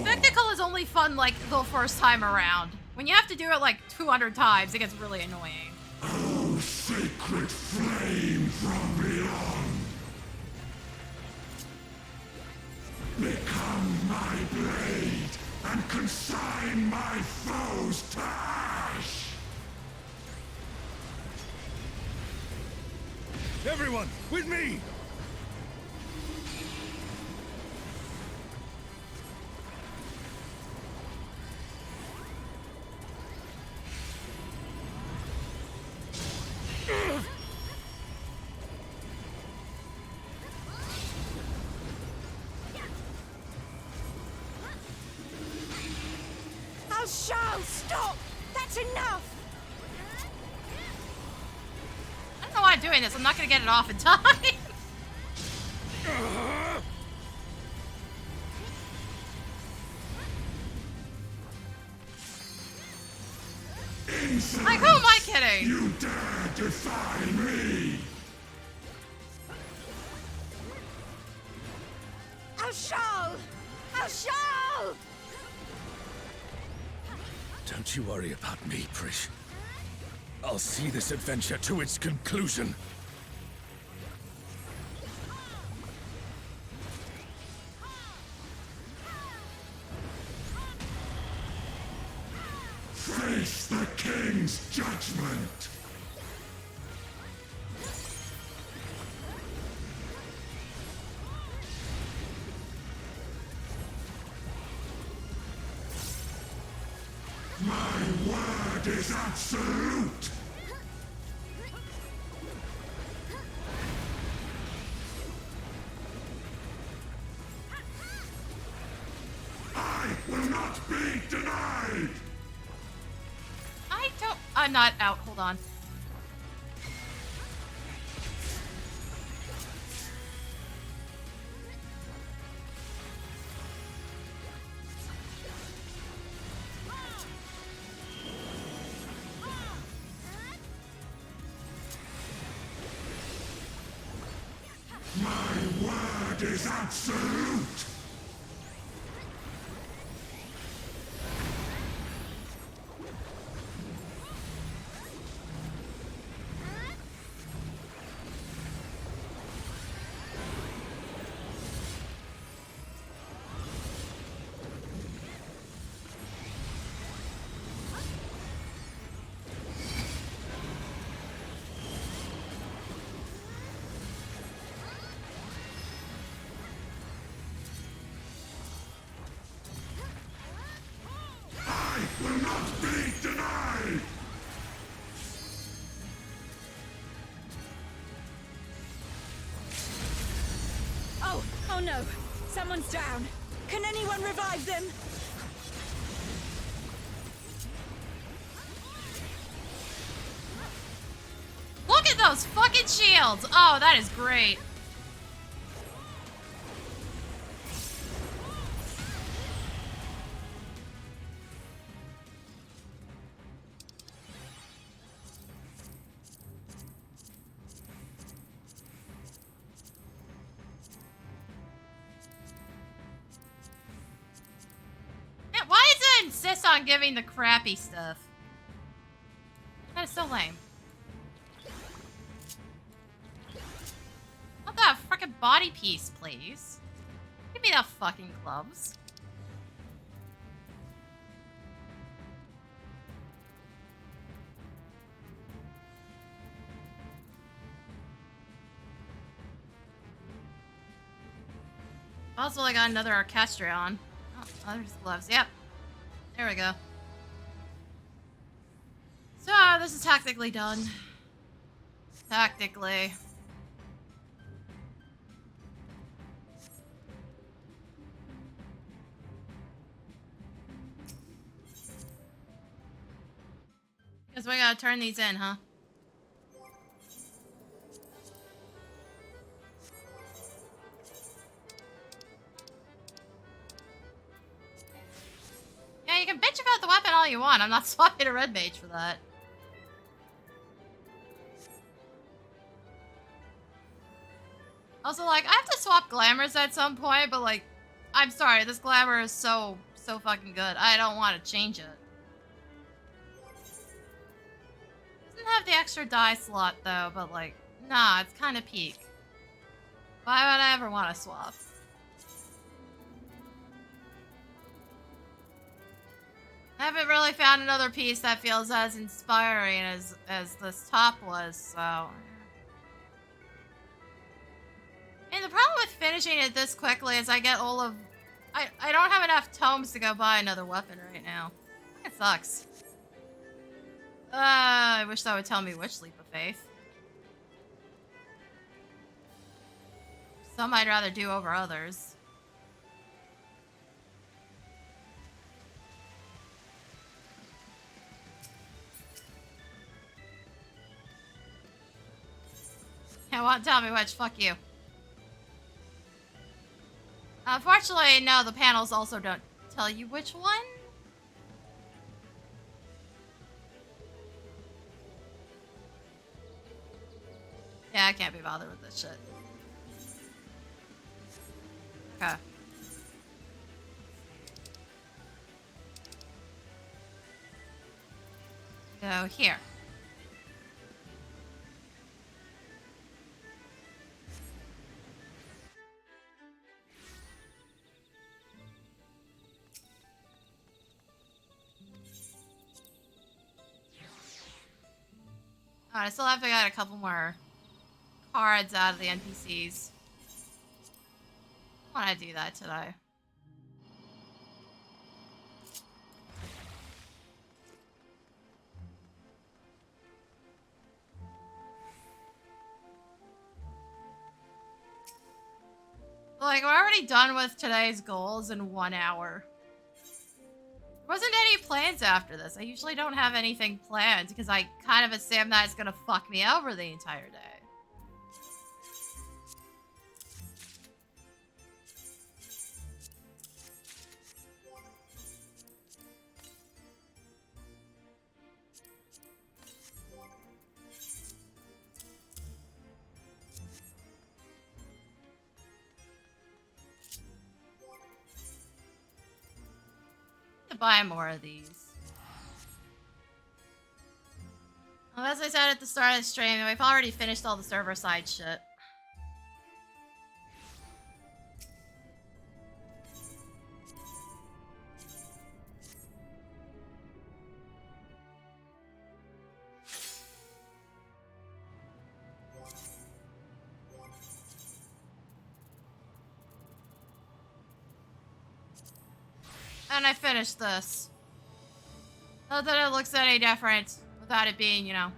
Spectacle is only fun, like, the first time around. When you have to do it, like, 200 times, it gets really annoying. Sacred flame from beyond. Become my blade and consign my foes to ash. Everyone, with me! Oh, Charles, stop! That's enough! I don't know why I'm doing this. I'm not gonna get it off in time. Like, who am I kidding? You dare defy me? Oh, Charles! Oh, Charles! Don't you worry about me, Prish. I'll see this adventure to its conclusion. Face the king's judgment. My word is absolute! I will not be denied! I'm not out. Hold on. My word is absolute! I will not be denied! Oh no! Someone's down! Can anyone revive them? Look at those fucking shields! Oh, that is great. Man, why does it insist on giving the crappy stuff? That is so lame. Not that frickin' body piece, please. Give me the fucking gloves. Also, I got another orchestra on. Oh, there's gloves. Yep. There we go. So, this is tactically done. Tactically. Guess we gotta turn these in, huh? Yeah, you can bitch about the weapon all you want. I'm not swapping a red mage for that. Also, like, I have to swap glamours at some point, but, like, I'm sorry, this glamour is so fucking good. I don't want to change it. Doesn't have the extra die slot, though, but, like, nah, it's kind of peak. Why would I ever want to swap? I haven't really found another piece that feels as inspiring as this top was, so... And the problem with finishing it this quickly is I get all of... I don't have enough tomes to go buy another weapon right now. It sucks. I wish that would tell me which leap of faith. Some I'd rather do over others. Yeah, won't tell me which. Fuck you. Unfortunately, no, the panels also don't tell you which one. Yeah, I can't be bothered with this shit. Okay. Go here. Alright, I still have to get a couple more cards out of the NPCs. I want to do that today. Like, we're already done with today's goals in 1 hour. There wasn't any plans after this. I usually don't have anything planned because I kind of assume that it's gonna fuck me over the entire day. To buy more of these. Well, as I said at the start of the stream, we've already finished all the server side shit. And I finished this. Not that it looks any different without it being, you know,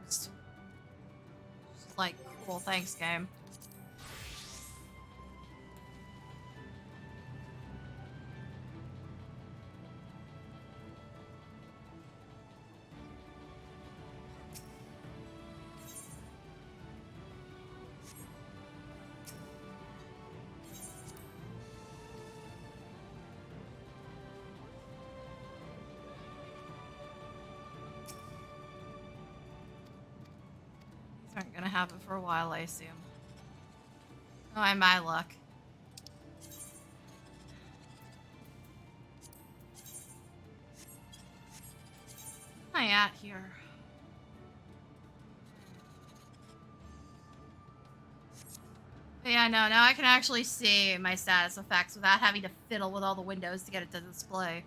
used. Just like, cool, thanks, game. Aren't gonna have it for a while, I assume. Oh, and my luck. Where am I at here? But yeah, no, now I can actually see my status effects without having to fiddle with all the windows to get it to display.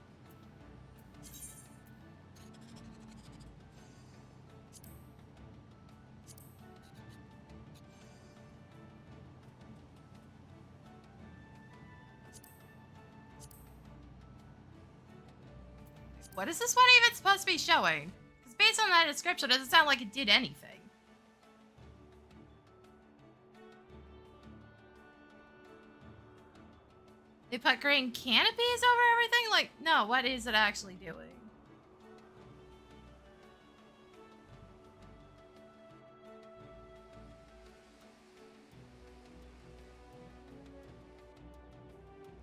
What is this one even supposed to be showing? Because based on that description, it doesn't sound like it did anything. They put green canopies over everything? Like, no, what is it actually doing?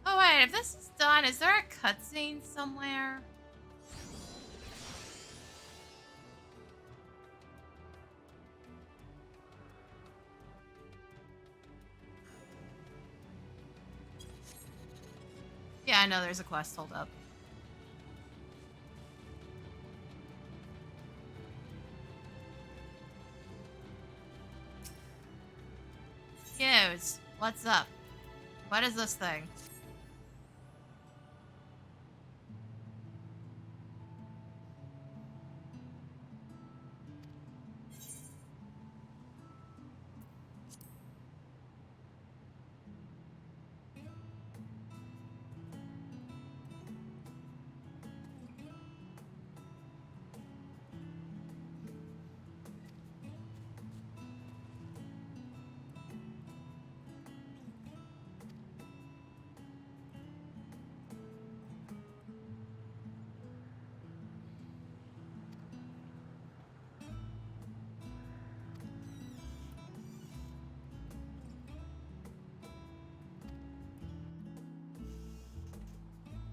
Oh wait, if this is done, is there a cutscene somewhere? Yeah, I know there's a quest, hold up. Dudes, what's up? What is this thing?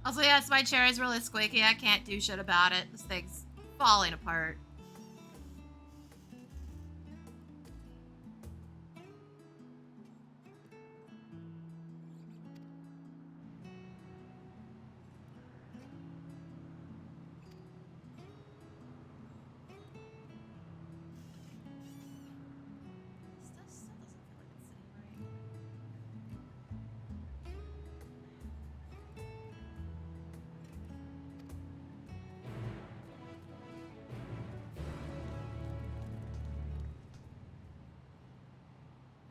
Also, yes, my chair is really squeaky. I can't do shit about it. This thing's falling apart.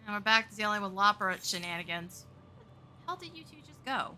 And we're back to dealing with Lopper shenanigans. Where the hell did you two just go?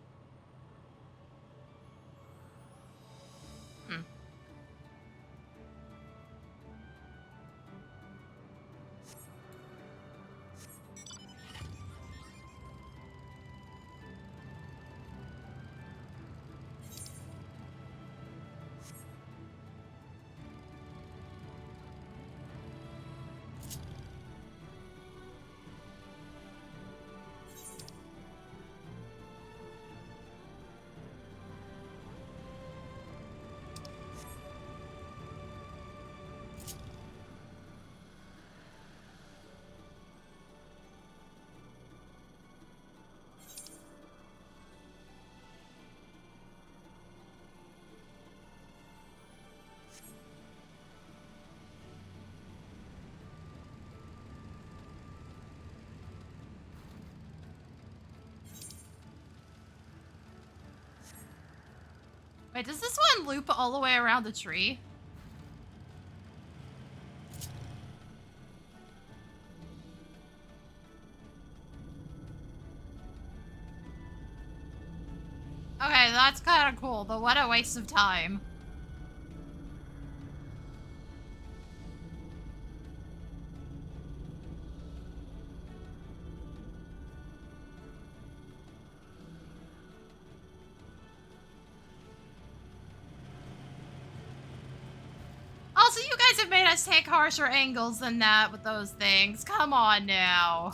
Wait, does this one loop all the way around the tree? Okay, that's kind of cool, but what a waste of time. Also, you guys have made us take harsher angles than that with those things. Come on now.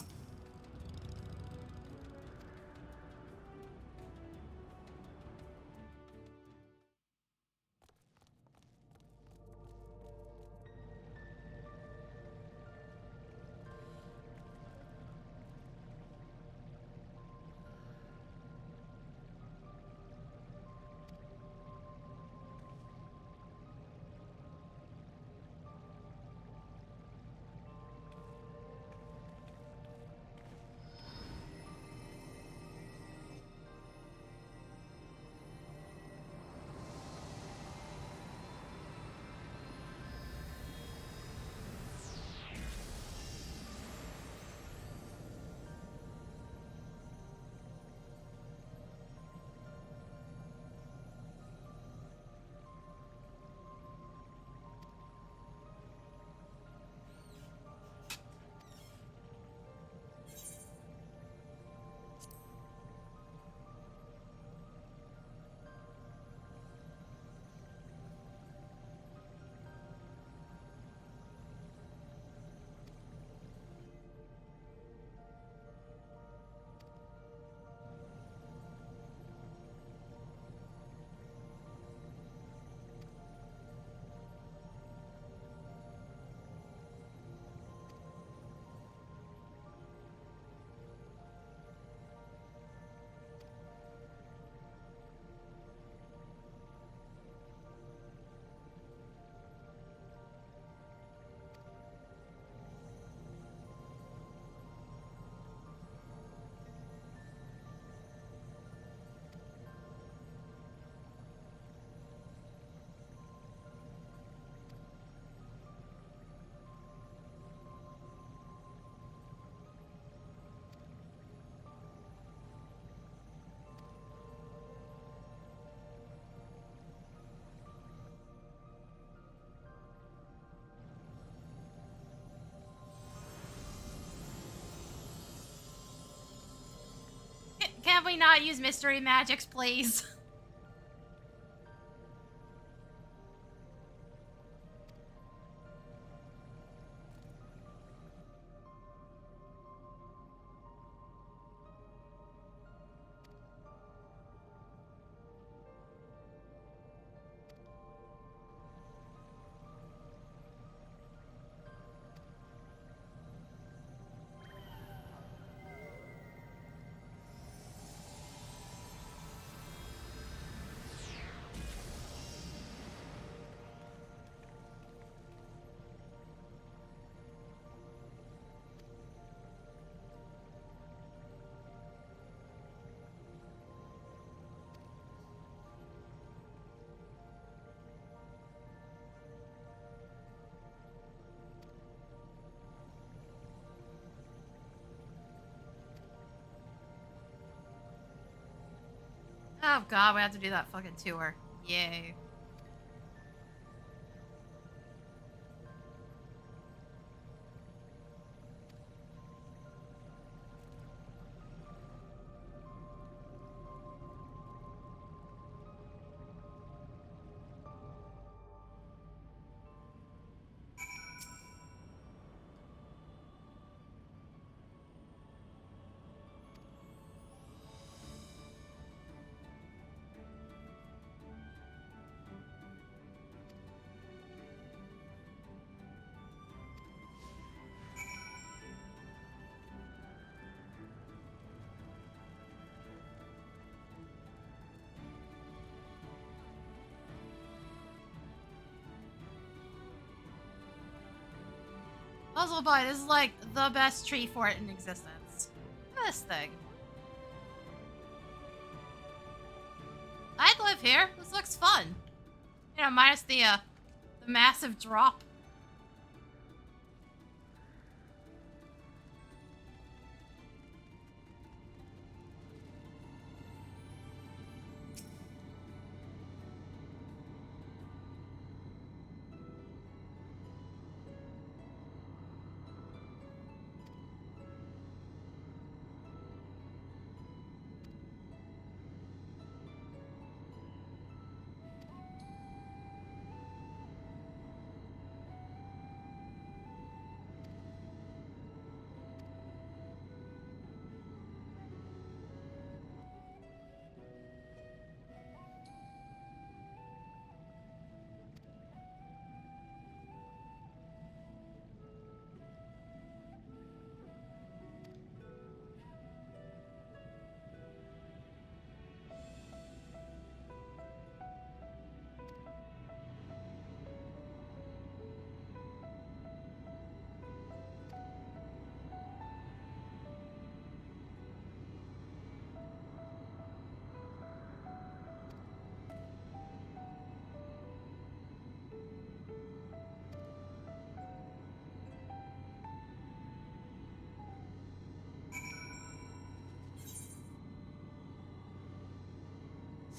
Can we not use mystery magics, please? Oh god, we have to do that fucking tour. Yay. Puzzle Boy, this is like the best tree fort in existence. Look at this thing. I'd live here. This looks fun. You know, minus the massive drop.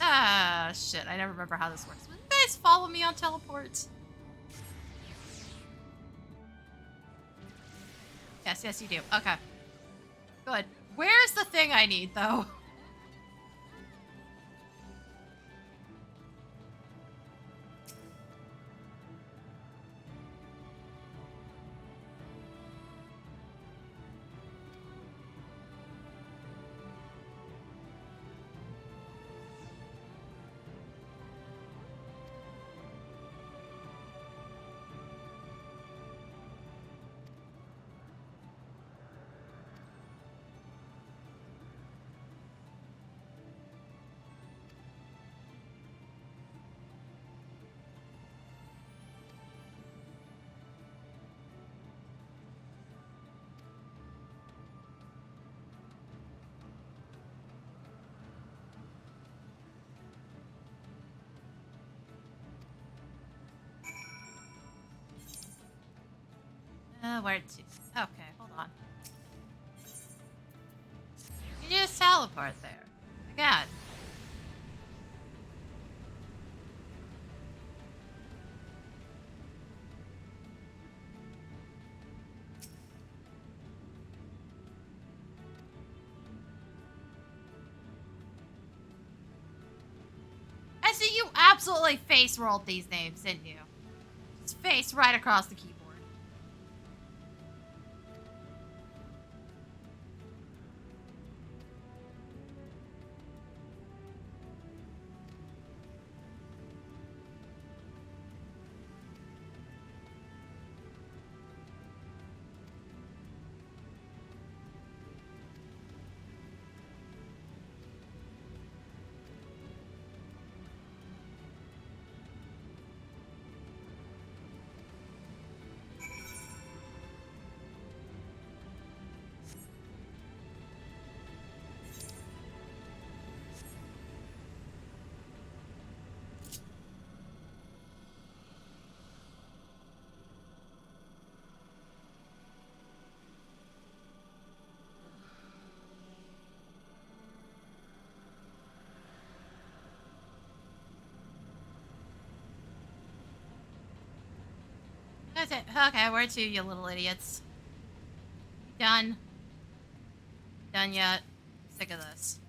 Ah, shit. I never remember how this works. Will you guys follow me on teleport? Yes, yes, you do. Okay. Good. Where's the thing I need, though? Where to? Okay, hold on. You just teleport there. Again. I see you absolutely face rolled these names, didn't you? Just face right across the keyboard. That's it. Okay, where to, you little idiots? Done. Done yet? Sick of this.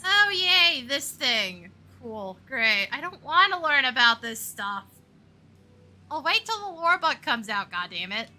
Oh, yay, this thing. Cool, great. I don't want to learn about this stuff. I'll wait till the lore book comes out, goddammit.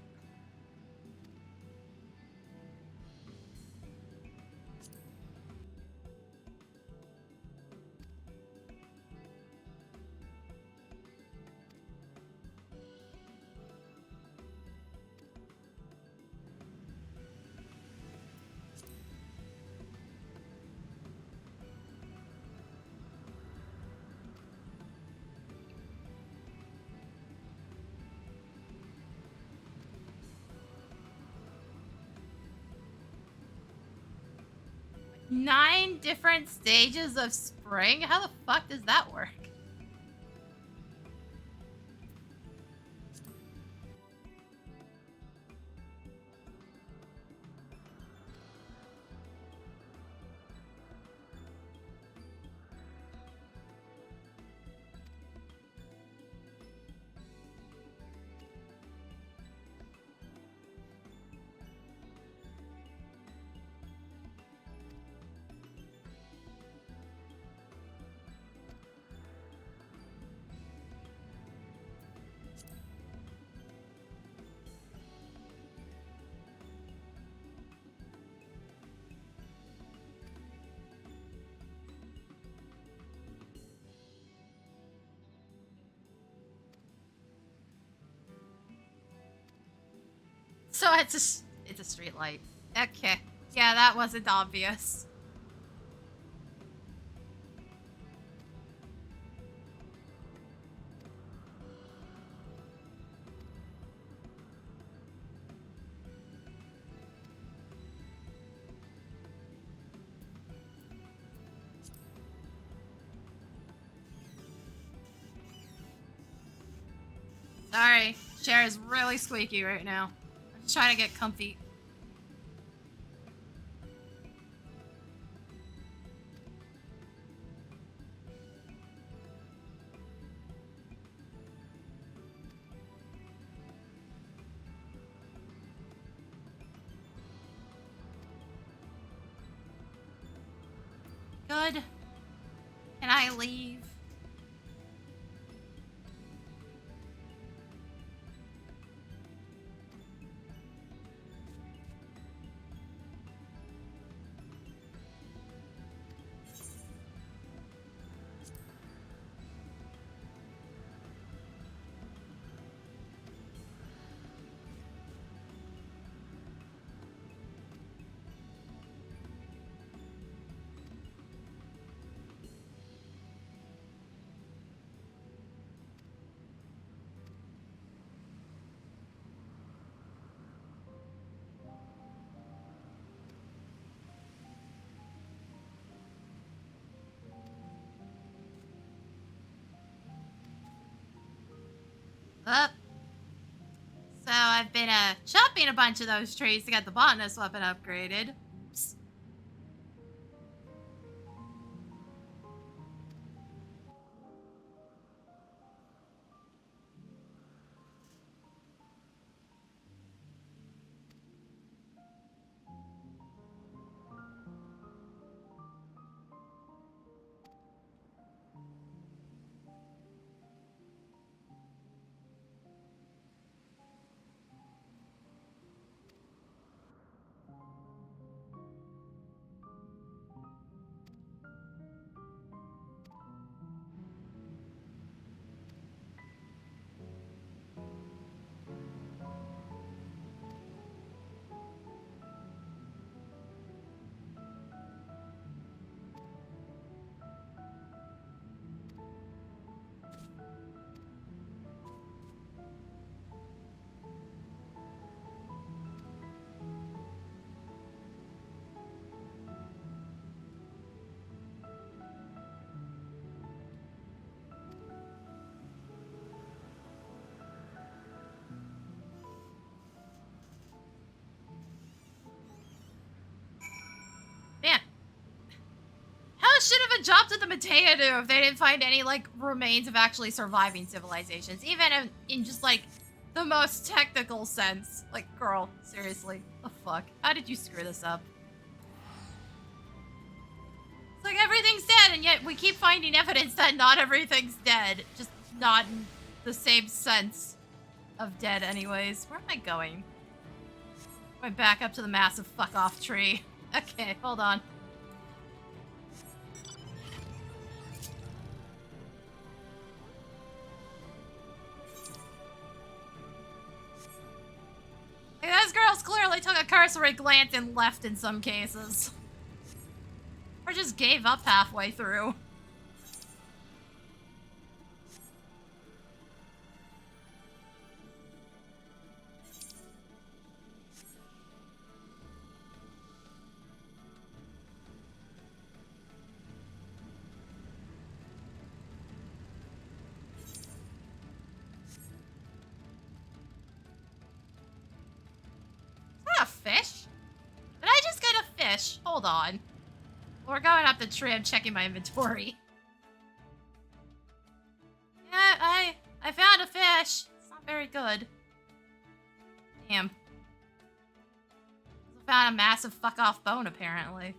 9 different stages of spring? How the fuck does that work? So it's a street light. Okay. Yeah, that wasn't obvious. Sorry, chair is really squeaky right now. I'm just trying to get comfy. Good. Can I leave? Up. So I've been chopping a bunch of those trees to get the botanist weapon upgraded. Oops. Man. How should have adopted the Matea do if they didn't find any, like, remains of actually surviving civilizations? Even in just, like, the most technical sense. Like, girl, seriously. The fuck? How did you screw this up? It's like everything's dead, and yet we keep finding evidence that not everything's dead. Just not in the same sense of dead anyways. Where am I going? Went back up to the massive fuck-off tree. Okay, hold on. Hey, those girls clearly took a cursory glance and left in some cases. Or just gave up halfway through. fish? Did I just get a fish? Hold on. We're going up the tree. I'm checking my inventory. Yeah, I found a fish. It's not very good. Damn. I found a massive fuck-off bone, apparently.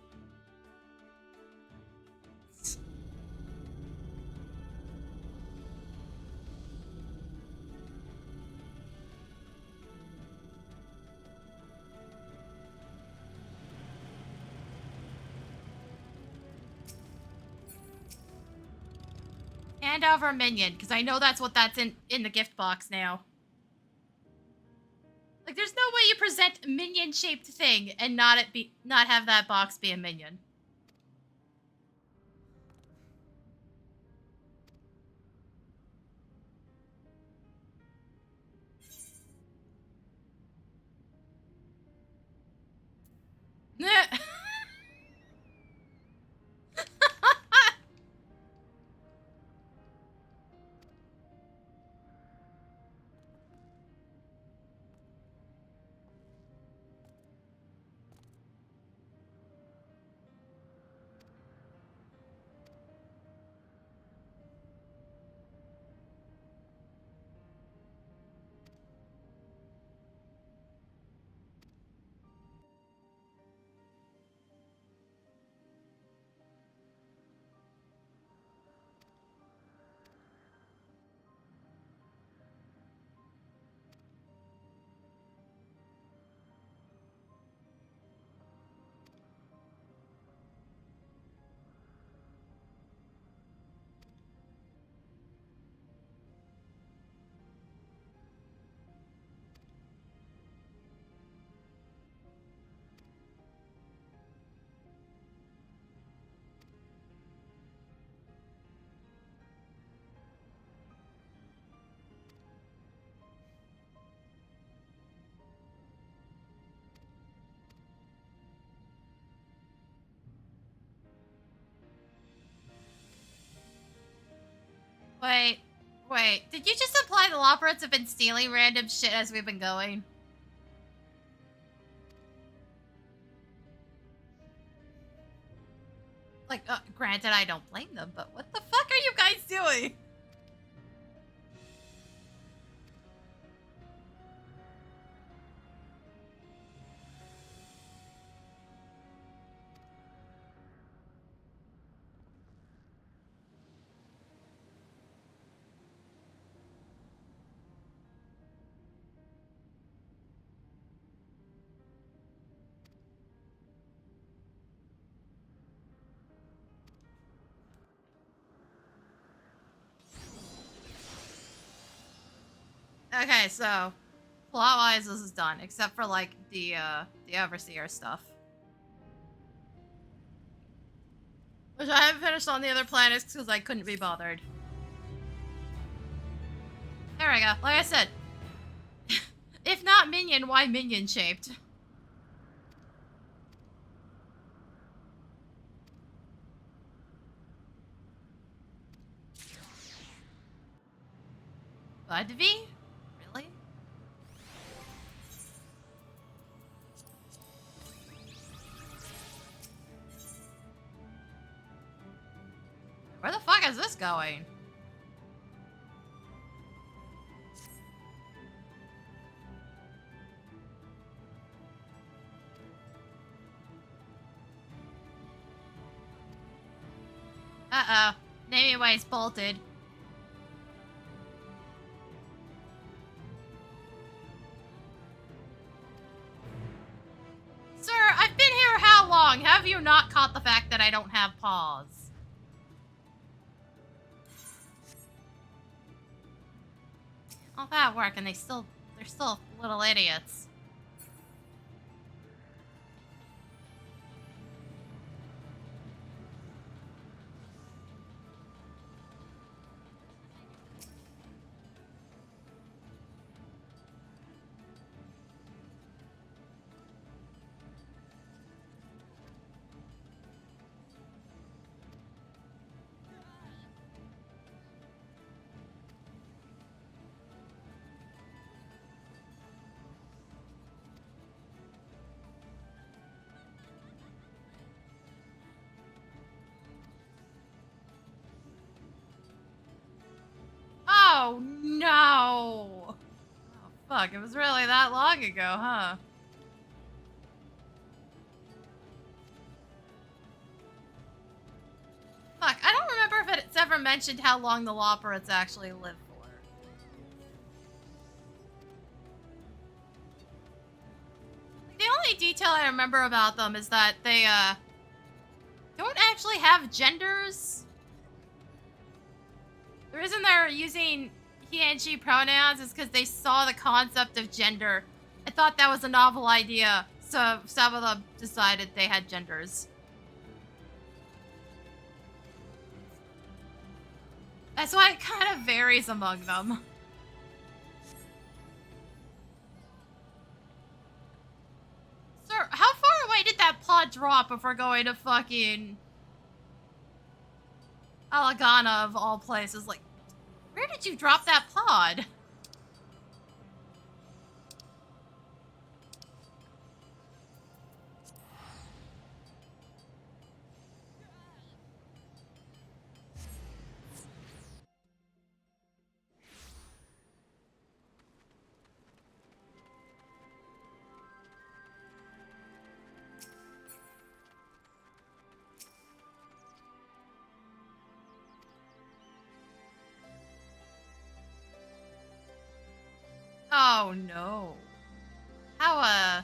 Hand over a minion, because I know that's what that's in the gift box now. Like, there's no way you present a minion-shaped thing and not have that box be a minion. Wait. Did you just imply the Loporits have been stealing random shit as we've been going? Like, granted, I don't blame them, but what the fuck are you guys doing? Okay, so plot-wise, this is done, except for like the overseer stuff, which I haven't finished on the other planets because I couldn't be bothered. There we go. Like I said, if not minion, why minion shaped? Budvy? Really? Where the fuck is this going? Uh-oh. Naming Way's bolted. Sir, I've been here how long? Have you not caught the fact that I don't have paws? All that work and they're still little idiots. Oh, no. Oh, fuck. It was really that long ago, huh? Fuck. I don't remember if it's ever mentioned how long the Loporrits actually live for. The only detail I remember about them is that they, don't actually have genders. The reason they're using he and she pronouns is because they saw the concept of gender. I thought that was a novel idea, so some of them decided they had genders. That's why it kind of varies among them. Sir, how far away did that pod drop before going to fucking Alagana of all places? Like, where did you drop that pod? Oh no. How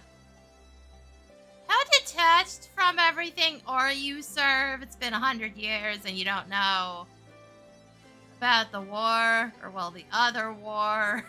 detached from everything are you, sir? If it's been 100 years and you don't know about the war, or well, the other war.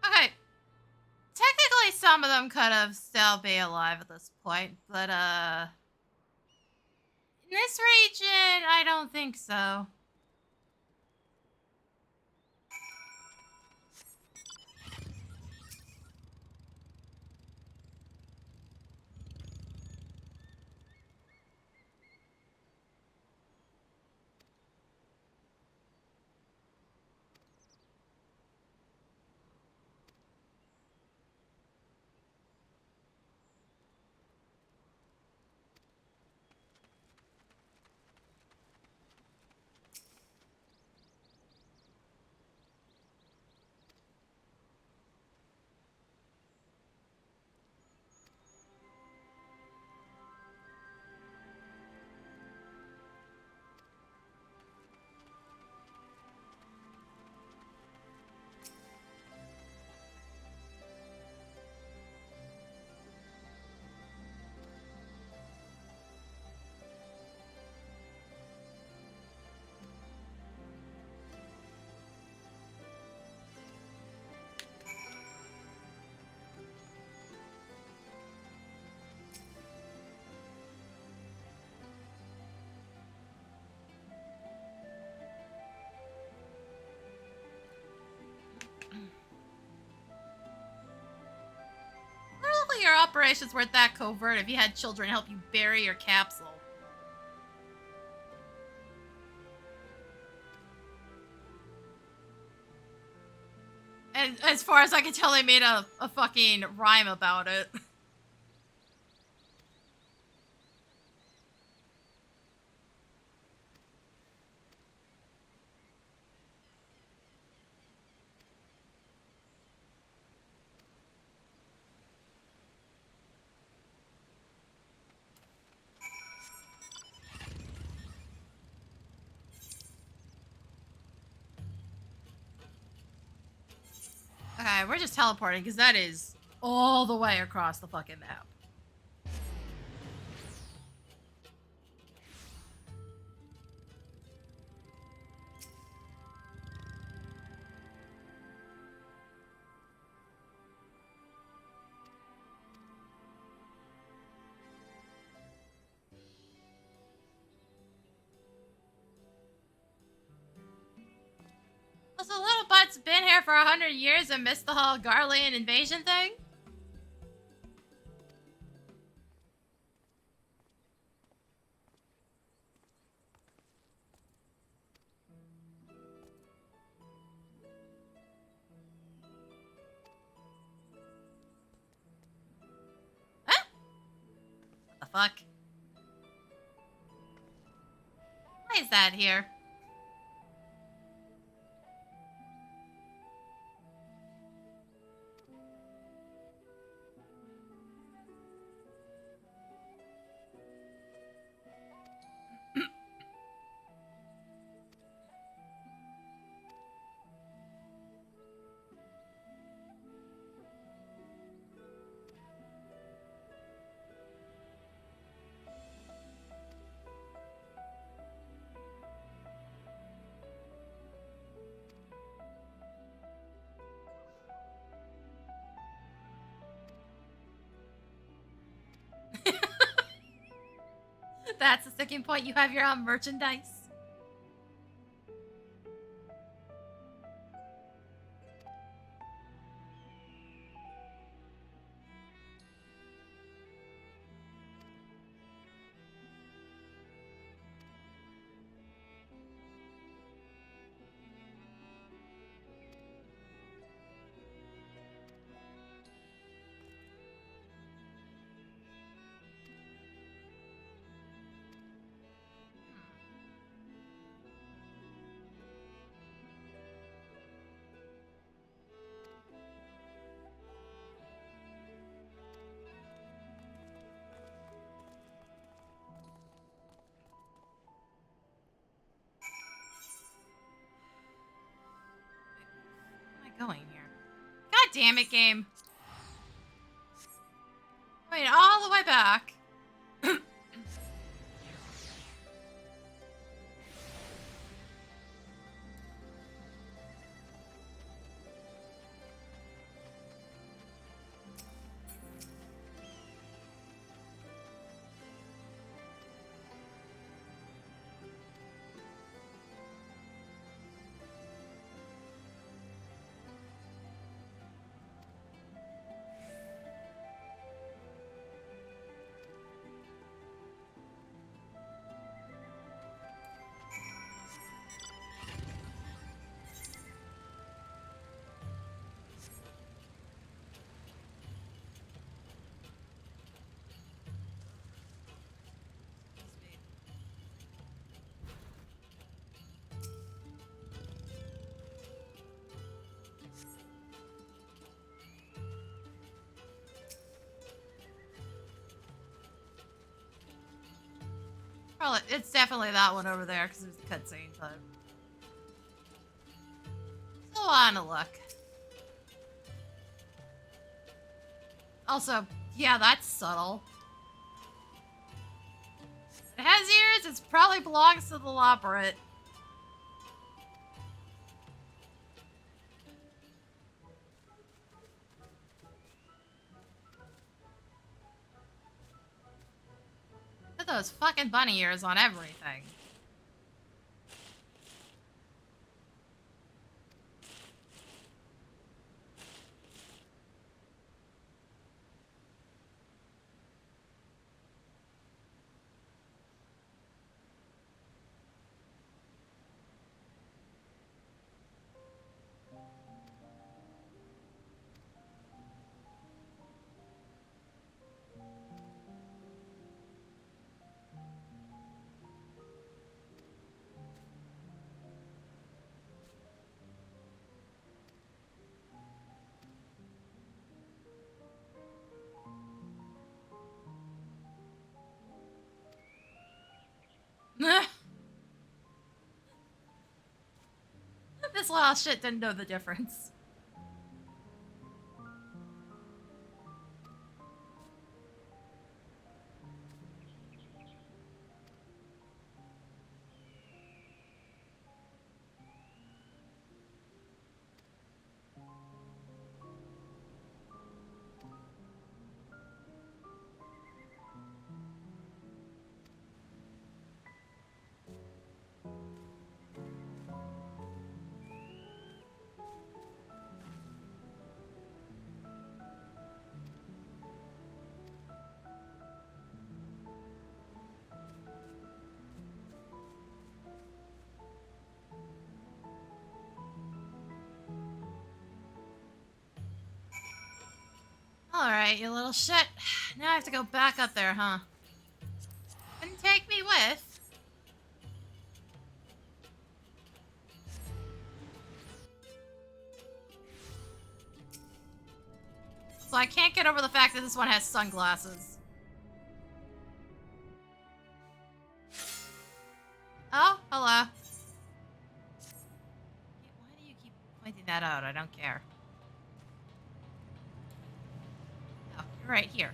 Okay. Technically, some of them could have still be alive at this point, but, in this region, I don't think so. Probably your operations weren't that covert if you had children help you bury your capsule. And as far as I can tell, they made a fucking rhyme about it. Okay, we're just teleporting because that is all the way across the fucking map. Also, little butts been here for 100 years and missed the whole Garlean invasion thing? Huh? What the fuck? Why is that here? That's the sticking point. You have your own merchandise. Going here. God damn it, game. Wait, all the way back. Probably, it's definitely that one over there because it's a cutscene, but still on a look. Also, yeah, that's subtle. It has ears. It probably belongs to the Labyrinth. Put those fucking bunny ears on everything. This little shit didn't know the difference. Alright, you little shit. Now I have to go back up there, huh? Couldn't take me with. So I can't get over the fact that this one has sunglasses. Oh, hello. Why do you keep pointing that out? I don't care. Oh, you're right here.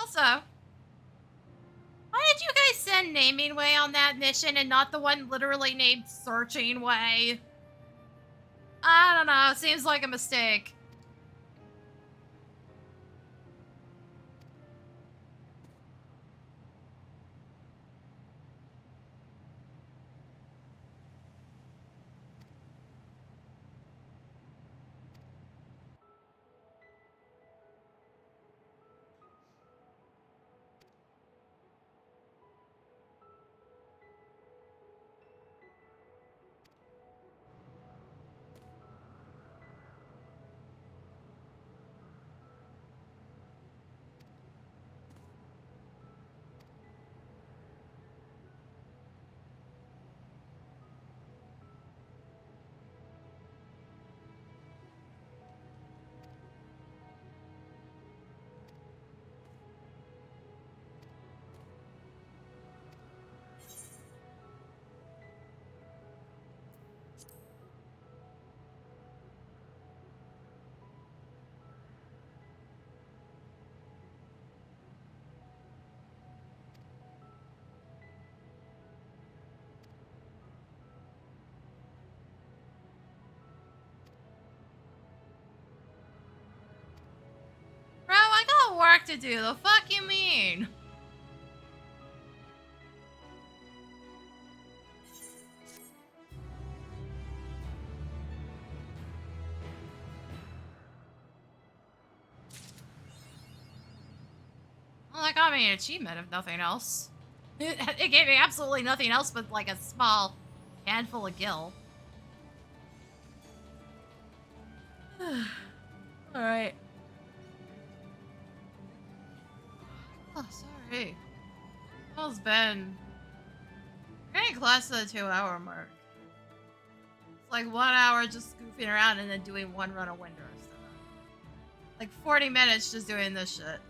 Also, why did you guys send Naming Way on that mission and not the one literally named Searching Way? I don't know, seems like a mistake. Bro, I got work to do. The fuck you mean? Well, that got me an achievement, if nothing else. It gave me absolutely nothing else but, like, a small handful of gil. Alright. Oh, sorry. How's been? We're getting close to the 2-hour mark. It's like 1 hour just goofing around and then doing one run of Windurst. Like 40 minutes just doing this shit.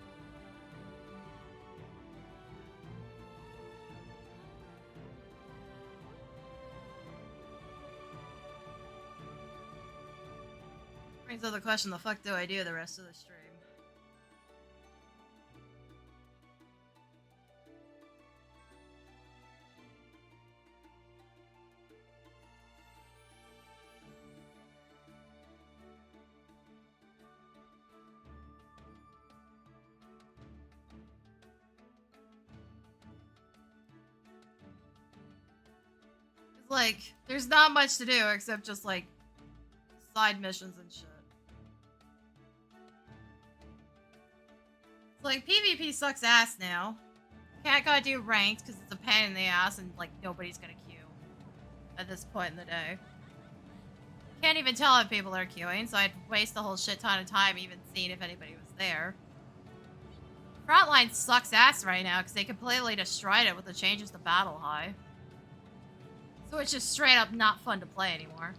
Brings up the question, the fuck do I do the rest of the stream? It's like, there's not much to do except just like side missions and shit. It's like, PvP sucks ass now. Can't go do ranked because it's a pain in the ass and like nobody's gonna queue at this point in the day. Can't even tell if people are queuing, so I'd waste a whole shit ton of time even seeing if anybody was there. Frontline sucks ass right now because they completely destroyed it with the changes to Battle High. So it's just straight up not fun to play anymore.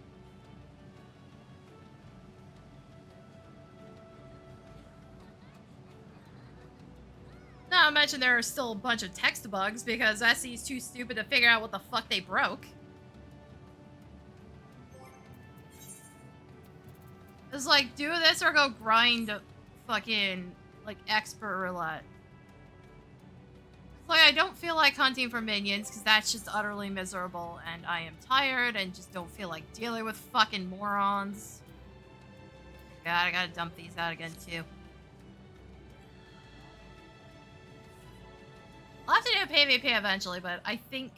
Not to mention there are still a bunch of text bugs because SE's too stupid to figure out what the fuck they broke. It's like, do this or go grind fucking, like, expert roulette. It's like, I don't feel like hunting for minions because that's just utterly miserable and I am tired and just don't feel like dealing with fucking morons. God, I gotta dump these out again too. PvP eventually, but I think,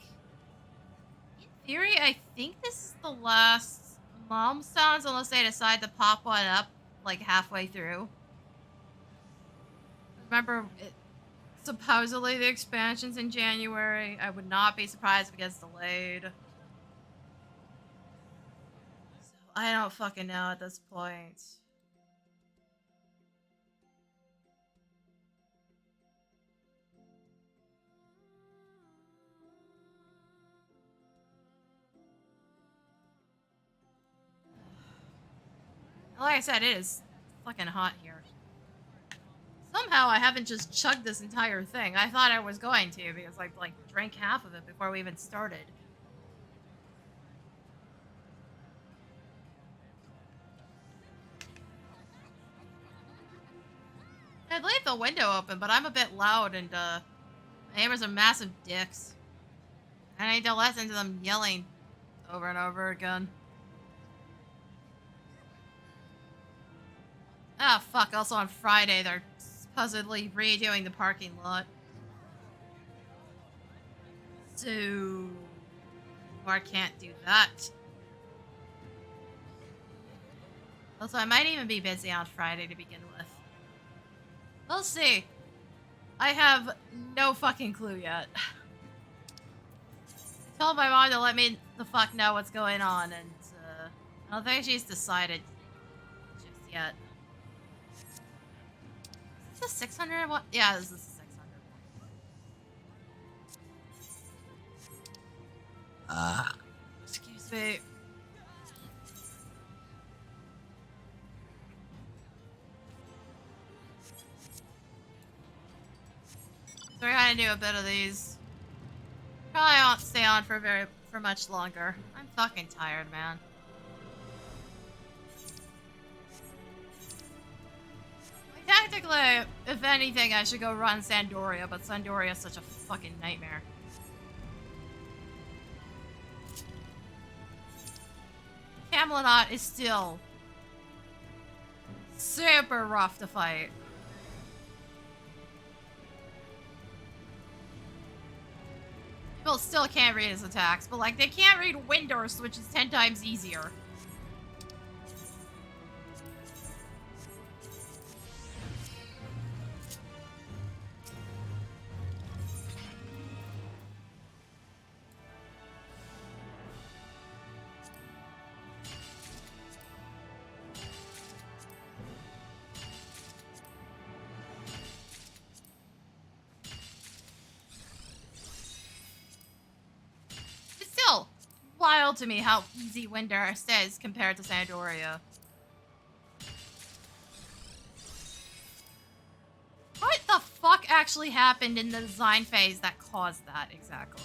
in theory, I think this is the last milestones unless they decide to pop one up like halfway through. Remember, supposedly the expansion's in January. I would not be surprised if it gets delayed. So I don't fucking know at this point. Like I said, it is fucking hot here. Somehow I haven't just chugged this entire thing. I thought I was going to because I like drank half of it before we even started. I'd leave the window open, but I'm a bit loud and my neighbors are massive dicks. I need to listen to them yelling over and over again. Ah, fuck. Also on Friday, they're supposedly redoing the parking lot. So, I can't do that. Also, I might even be busy on Friday to begin with. We'll see. I have no fucking clue yet. Told my mom to let me the fuck know what's going on, and I don't think she's decided just yet. Is this a 600 one? Yeah, this is a 600 one. Excuse me. So we're gonna do a bit of these. Probably won't stay on for much longer. I'm fucking tired, man. Technically, if anything, I should go run Sandoria, but Sandoria is such a fucking nightmare. Camelot is still super rough to fight. People still can't read his attacks, but like they can't read Windurst, which is 10 times easier. Wild to me how easy Windurst is compared to Sandoria. What the fuck actually happened in the design phase that caused that exactly?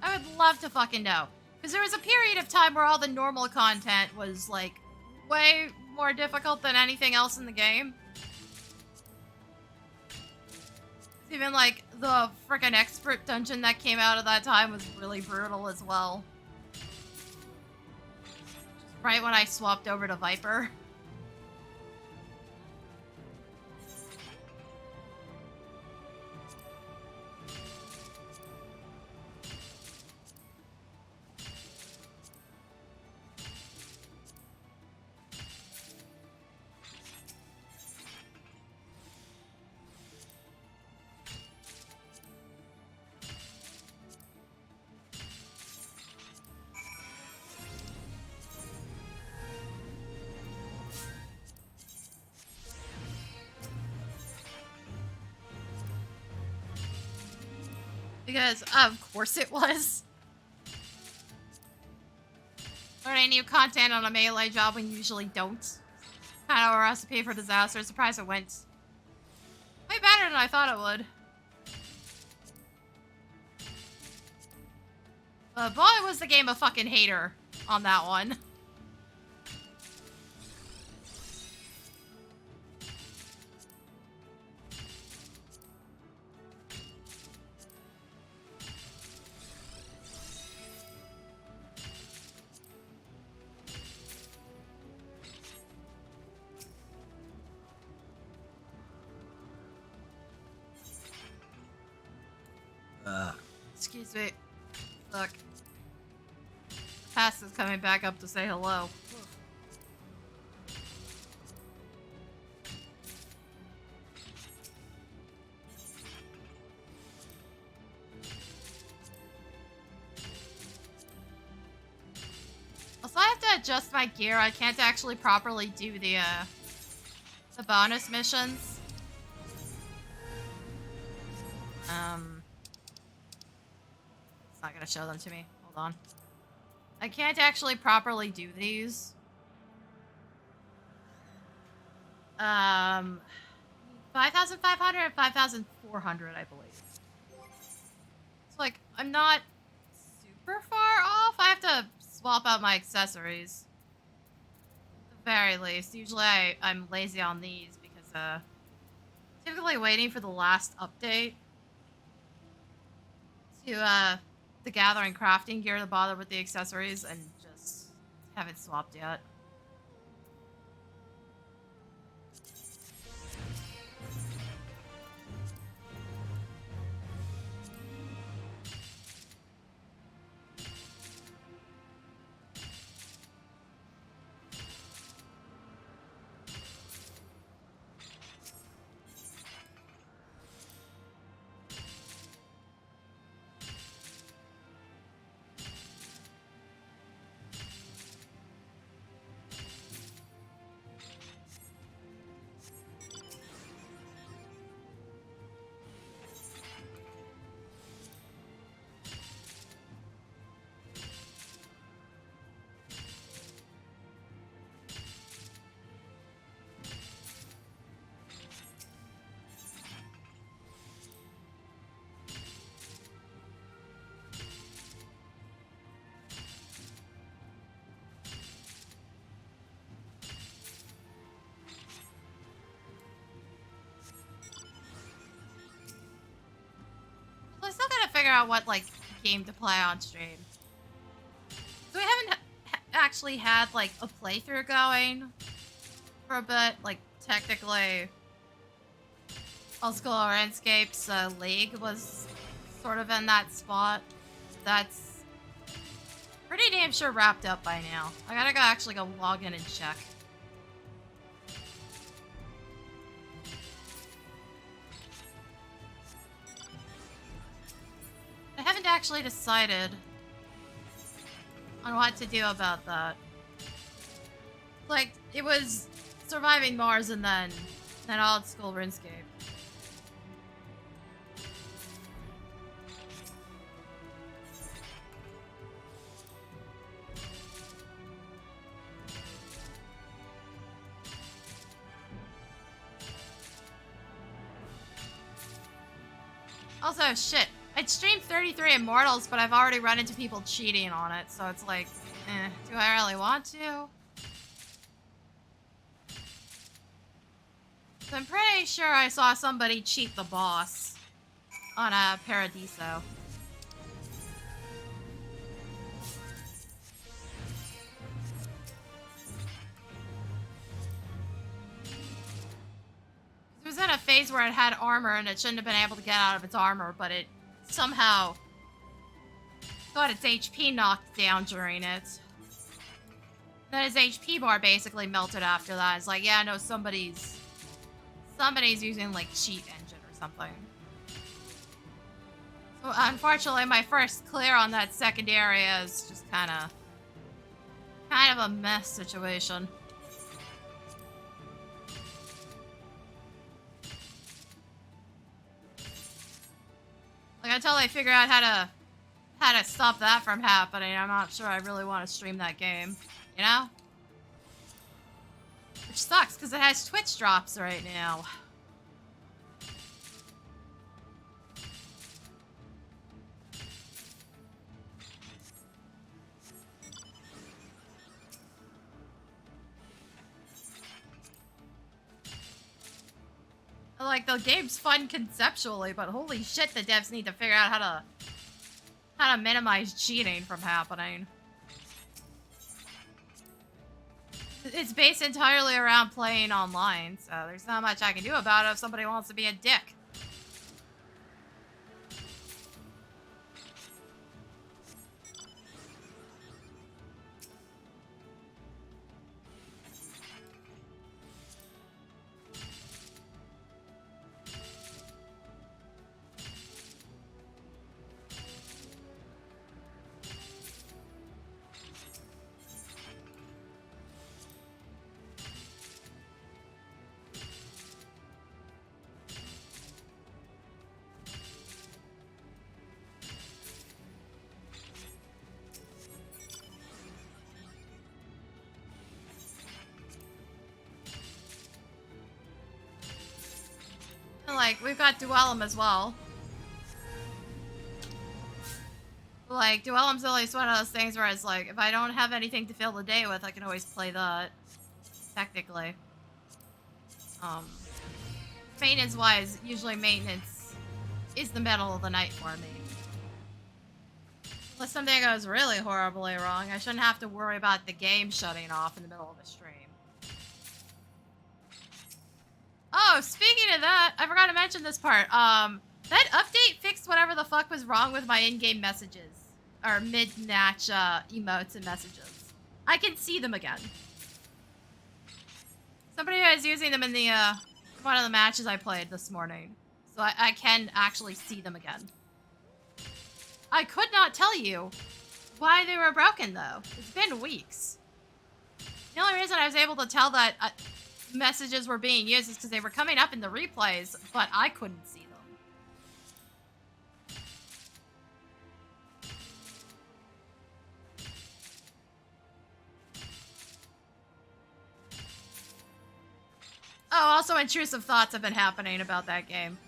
I would love to fucking know. Because there was a period of time where all the normal content was like way more difficult than anything else in the game. Even like the frickin' expert dungeon that came out of that time was really brutal as well. Right when I swapped over to Viper. Because, of course it was. Learning new content on a melee job when you usually don't. Kind of a recipe for disaster. Surprised it went way better than I thought it would. But boy, was the game a fucking hater on that one. Excuse me. Look. Pass is coming back up to say hello. Also, I have to adjust my gear. I can't actually properly do the bonus missions. It's not gonna show them to me. Hold on. I can't actually properly do these. 5,500 and 5,400, I believe. It's like, I'm not super far off. I have to swap out my accessories. At the very least. Usually I'm lazy on these because, typically waiting for the last update to, the gathering crafting gear to bother with the accessories and just haven't swapped yet. I still gotta figure out what, like, game to play on stream. So we haven't actually had, like, a playthrough going for a bit. Like, technically, Old School RuneScape's League was sort of in that spot. That's pretty damn sure wrapped up by now. I gotta actually go log in and check. I haven't actually decided on what to do about that. Like, it was surviving Mars and then Old School RuneScape. Also, shit. I'd streamed 33 Immortals, but I've already run into people cheating on it, so it's like, do I really want to? So I'm pretty sure I saw somebody cheat the boss on a Paradiso. It was in a phase where it had armor and it shouldn't have been able to get out of its armor, but it somehow got its HP knocked down during it. Then his HP bar basically melted after that. It's like, yeah, no, somebody's using like cheat engine or something. So unfortunately, my first clear on that second area is just kind of a mess situation. Like, until I figure out how to stop that from happening, I'm not sure I really want to stream that game, you know? Which sucks, because it has Twitch drops right now. Like, the game's fun conceptually, but holy shit, the devs need to figure out how to minimize cheating from happening. It's based entirely around playing online, so there's not much I can do about it if somebody wants to be a dick. But, like, we've got Duellum as well. But, like, Duellum's always one of those things where it's like, if I don't have anything to fill the day with, I can always play that. Technically. Maintenance-wise, usually maintenance is the middle of the night for me. Unless something goes really horribly wrong, I shouldn't have to worry about the game shutting off in the middle of a stream. Oh, speaking of that, I forgot to mention this part. That update fixed whatever the fuck was wrong with my in-game messages. Or mid-match emotes and messages. I can see them again. Somebody was using them in the one of the matches I played this morning. So I can actually see them again. I could not tell you why they were broken, though. It's been weeks. The only reason I was able to tell that messages were being used is because they were coming up in the replays, but I couldn't see them. Oh, also intrusive thoughts have been happening about that game.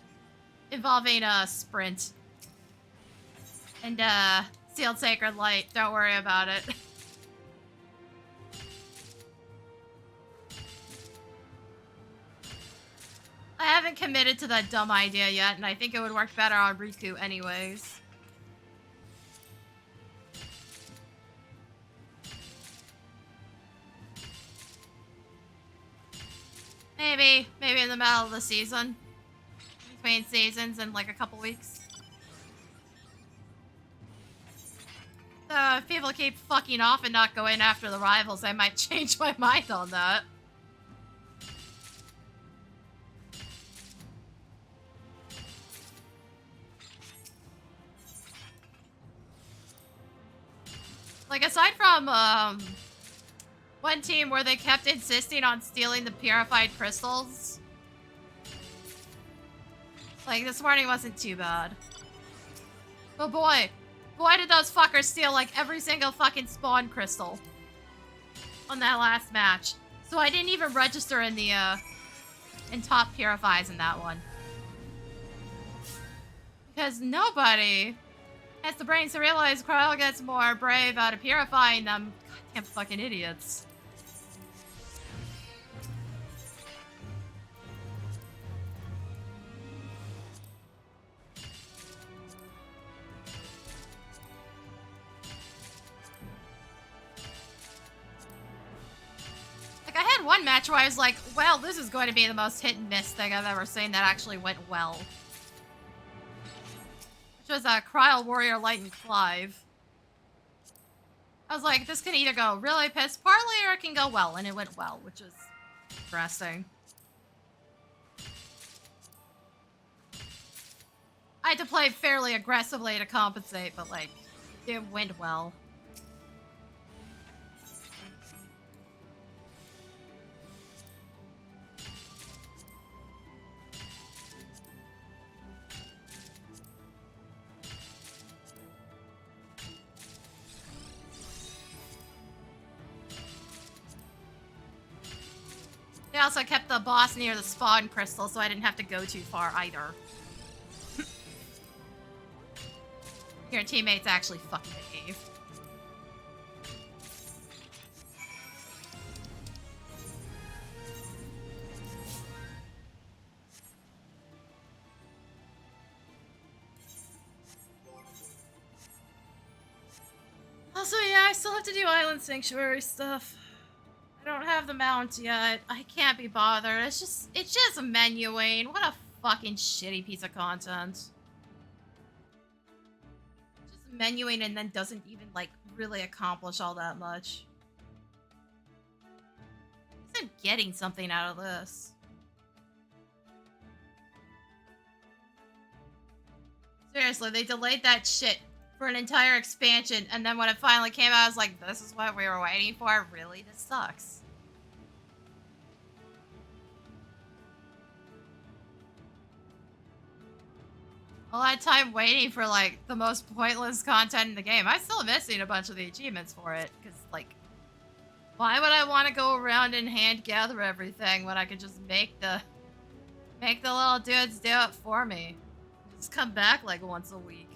Involving Sprint. And Sealed Sacred Light. Don't worry about it. I haven't committed to that dumb idea yet, and I think it would work better on Riku anyways. Maybe in the middle of the season. Between seasons in like a couple weeks. So if people keep fucking off and not going after the rivals, I might change my mind on that. Like, aside from, one team where they kept insisting on stealing the purified crystals. Like, this morning wasn't too bad. But boy did those fuckers steal, like, every single fucking spawn crystal. On that last match. So I didn't even register in the, in top purifies in that one. Because nobody has the brains to realize Cryle gets more brave out of purifying them. Goddamn fucking idiots. Like, I had one match where I was like, well, this is going to be the most hit and miss thing I've ever seen that actually went well. Which was Cryle, Warrior, Light, and Clive. I was like, this can either go really piss poorly or it can go well, and it went well, which is interesting. I had to play fairly aggressively to compensate, but like, it went well. They also kept the boss near the spawn crystal, so I didn't have to go too far either. Your teammates actually fucking behave. Also, yeah, I still have to do Island Sanctuary stuff. I don't have the mount yet. I can't be bothered. It's just menuing. What a fucking shitty piece of content. Just menuing and then doesn't even, like, really accomplish all that much. I'm getting something out of this. Seriously, they delayed that shit for an entire expansion, and then when it finally came out, I was like, this is what we were waiting for? Really? This sucks. All that time waiting for, like, the most pointless content in the game. I'm still missing a bunch of the achievements for it, because, like, why would I want to go around and hand gather everything when I could just make the Make the little dudes do it for me. Just come back like once a week.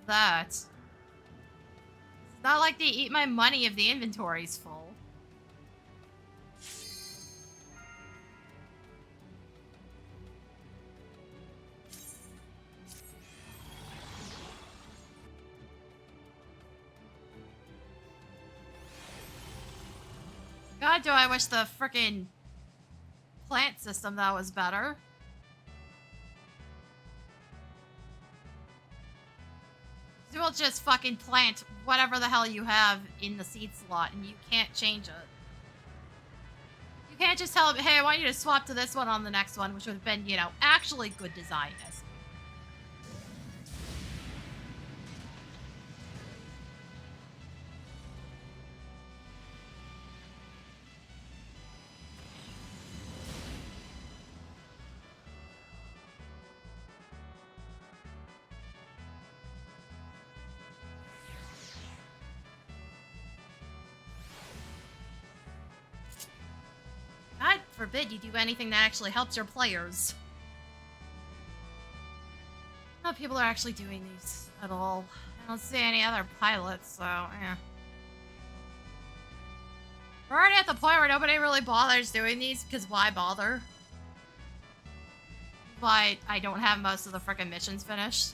If that. It's not like they eat my money if the inventory's full. God, do I wish the frickin' plant system that was better. You will just fucking plant whatever the hell you have in the seed slot and you can't change it. You can't just tell them, hey, I want you to swap to this one on the next one, which would have been, you know, actually good design. God forbid you do anything that actually helps your players. No people are actually doing these at all. I don't see any other pilots, so yeah. We're already at the point where nobody really bothers doing these, because why bother? But I don't have most of the frickin' missions finished.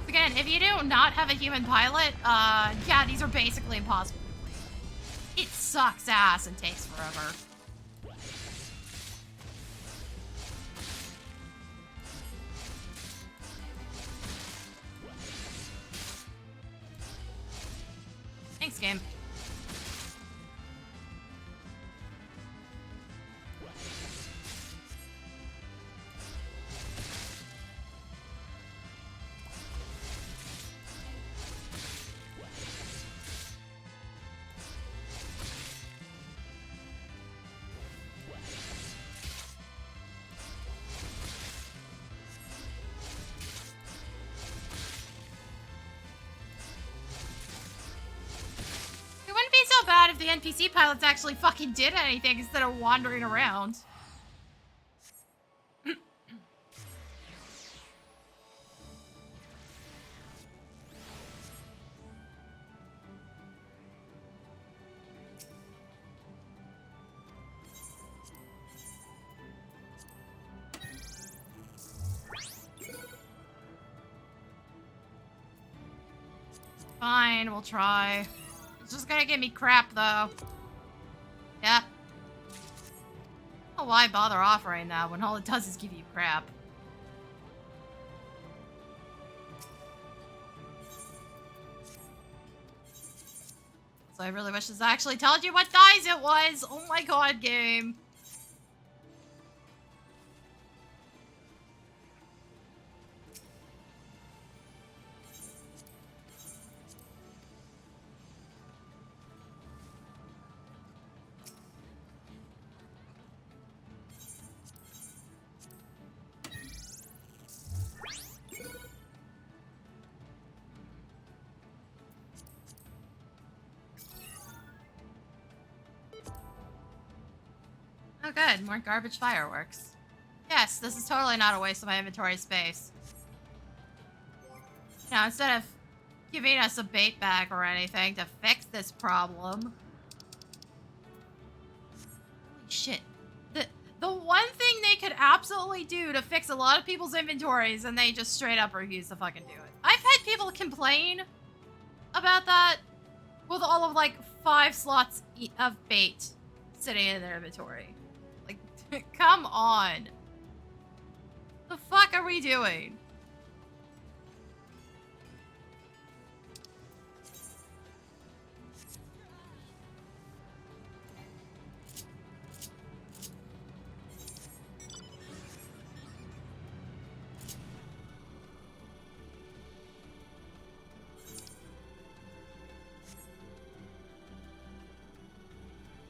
Again, if you do not have a human pilot, yeah, these are basically impossible to complete. It sucks ass and takes forever. Thanks, game. Bad if the NPC pilots actually fucking did anything instead of wandering around. Fine, we'll try. It's just gonna give me crap, though. Yeah. Oh, why bother offering that when all it does is give you crap? So I really wish this actually told you what dice it was! Oh my god, game. Oh good, more garbage fireworks. Yes, this is totally not a waste of my inventory space. Now, instead of giving us a bait bag or anything to fix this problem... Holy shit. The one thing they could absolutely do to fix a lot of people's inventories, and they just straight up refuse to fucking do it. I've had people complain about that with all of like 5 slots of bait sitting in their inventory. Like, come on. The fuck are we doing?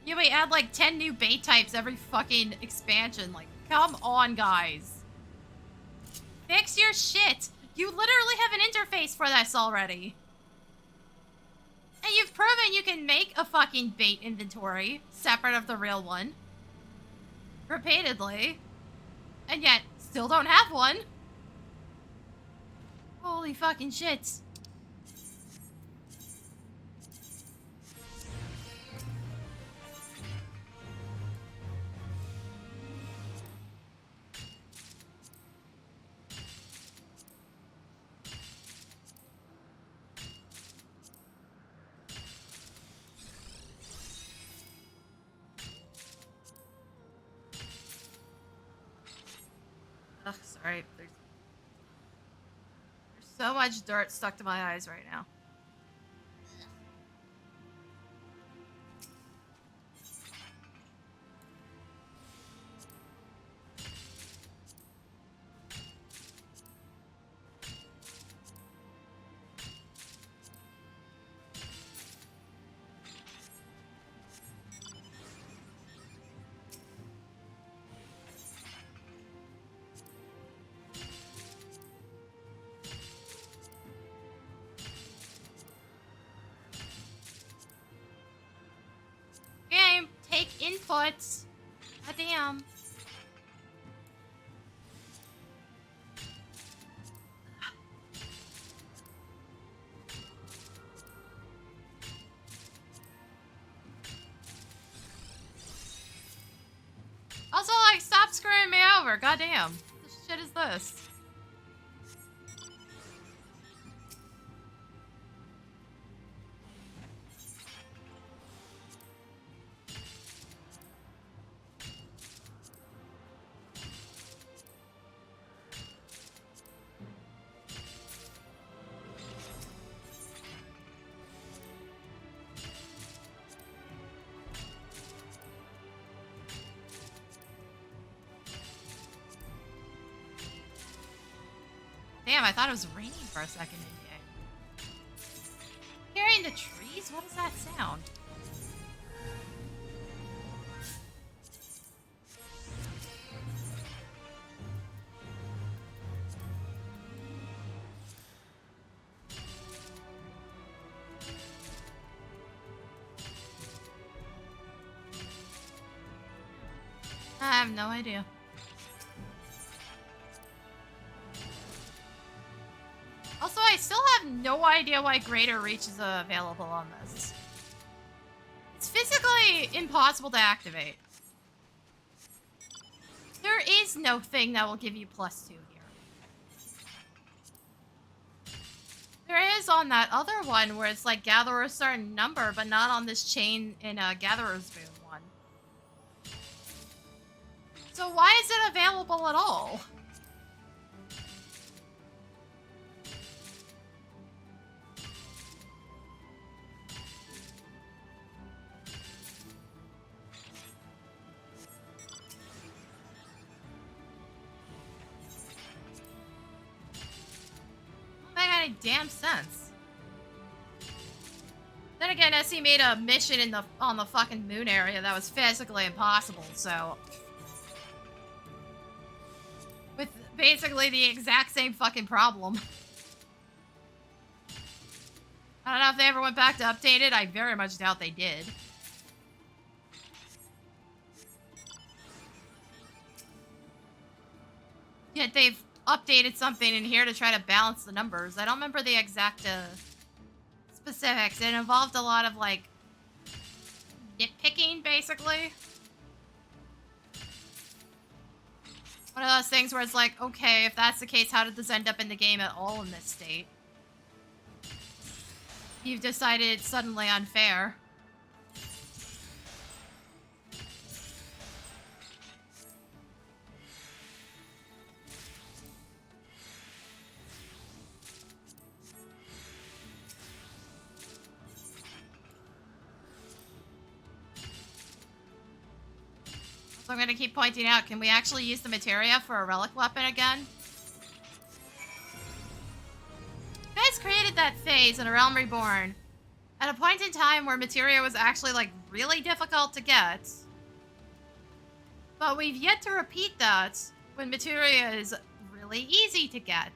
Yeah, we add like 10 new bait types every fucking expansion. Like, come on, guys. Fix your shit. You literally have an interface for this already. And you've proven you can make a fucking bait inventory separate of the real one. Repeatedly. And yet, still don't have one. Holy fucking shit. Ugh, sorry. There's so much dirt stuck to my eyes right now. Game, take inputs. God damn. Also, like, stop screwing me over. God damn. What the shit is this? Damn, I thought it was raining for a second in here. Hearing the trees? What does that sound? I have no idea. Also, I still have no idea why Greater Reach is available on this. It's physically impossible to activate. There is no thing that will give you +2 here. There is on that other one where it's like gather a certain number, but not on this chain in Gatherer's Boon one. So why is it available at all? That made damn sense. Then again, SE made a mission on the fucking moon area that was physically impossible, so with basically the exact same fucking problem. I don't know if they ever went back to update it. I very much doubt they did. Yet they've updated something in here to try to balance the numbers. I don't remember the exact specifics. It involved a lot of, like, nitpicking, basically. One of those things where it's like, okay, if that's the case, how did this end up in the game at all in this state? you've decided it's suddenly unfair. So I'm gonna keep pointing out, can we actually use the materia for a relic weapon again? You guys created that phase in A Realm Reborn at a point in time where materia was actually, like, really difficult to get. But we've yet to repeat that when materia is really easy to get.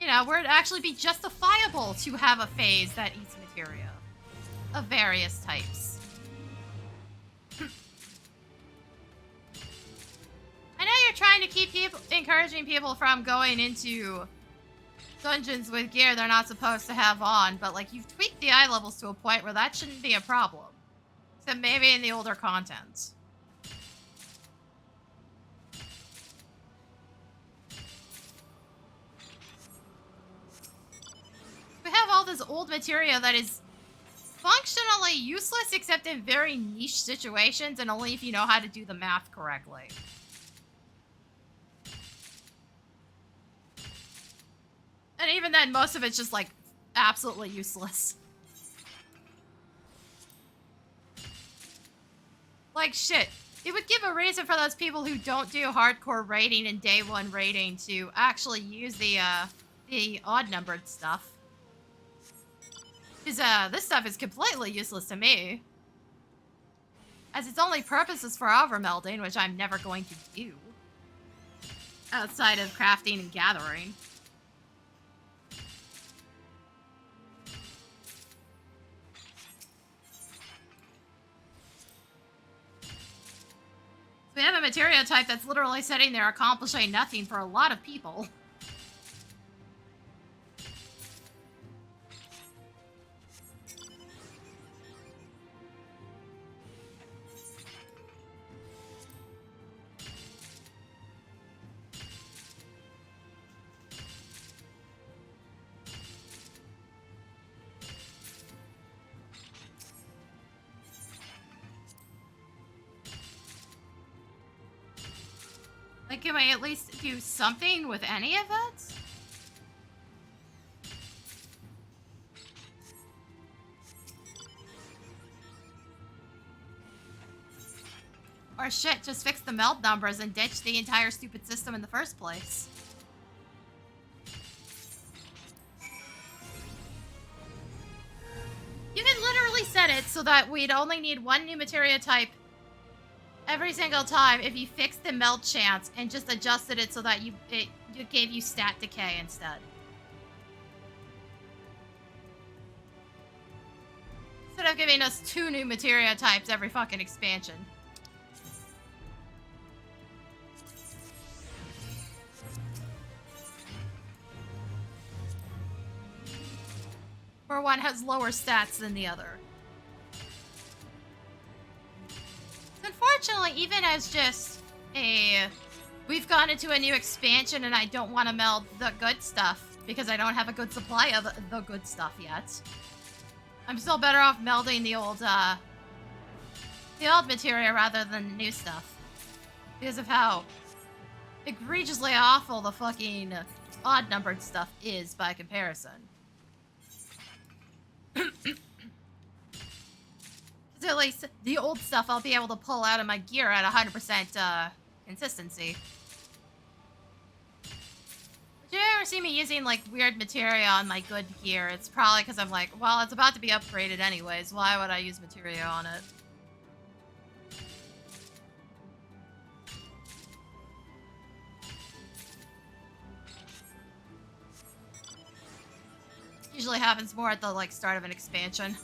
You know, where it'd actually be justifiable to have a phase that eats materia of various types. I know you're trying to keep encouraging people from going into dungeons with gear they're not supposed to have on, but, like, you've tweaked the eye levels to a point where that shouldn't be a problem. Except maybe in the older content. We have all this old materia that is functionally useless except in very niche situations and only if you know how to do the math correctly. And even then, most of it's just, like, absolutely useless. Like, shit. It would give a reason for those people who don't do hardcore raiding and day one raiding to actually use the odd-numbered stuff. Because, this stuff is completely useless to me. As its only purpose is for overmelding, which I'm never going to do. Outside of crafting and gathering. We have a materia type that's literally sitting there accomplishing nothing for a lot of people. Like, can we at least do something with any of it? Or shit, just fix the meld numbers and ditch the entire stupid system in the first place. You can literally set it so that we'd only need one new materia type every single time if you fixed the melt chance and just adjusted it so that it gave you stat decay instead. Instead of giving us 2 new materia types every fucking expansion. Where one has lower stats than the other. Unfortunately, even as just we've gone into a new expansion and I don't want to meld the good stuff because I don't have a good supply of the good stuff yet. I'm still better off melding the old materia rather than the new stuff. Because of how egregiously awful the fucking odd-numbered stuff is by comparison. So at least the old stuff I'll be able to pull out of my gear at 100% consistency. If you ever see me using, like, weird materia on my good gear, it's probably because I'm like, well, it's about to be upgraded anyways. Why would I use materia on it? Usually happens more at the, like, start of an expansion.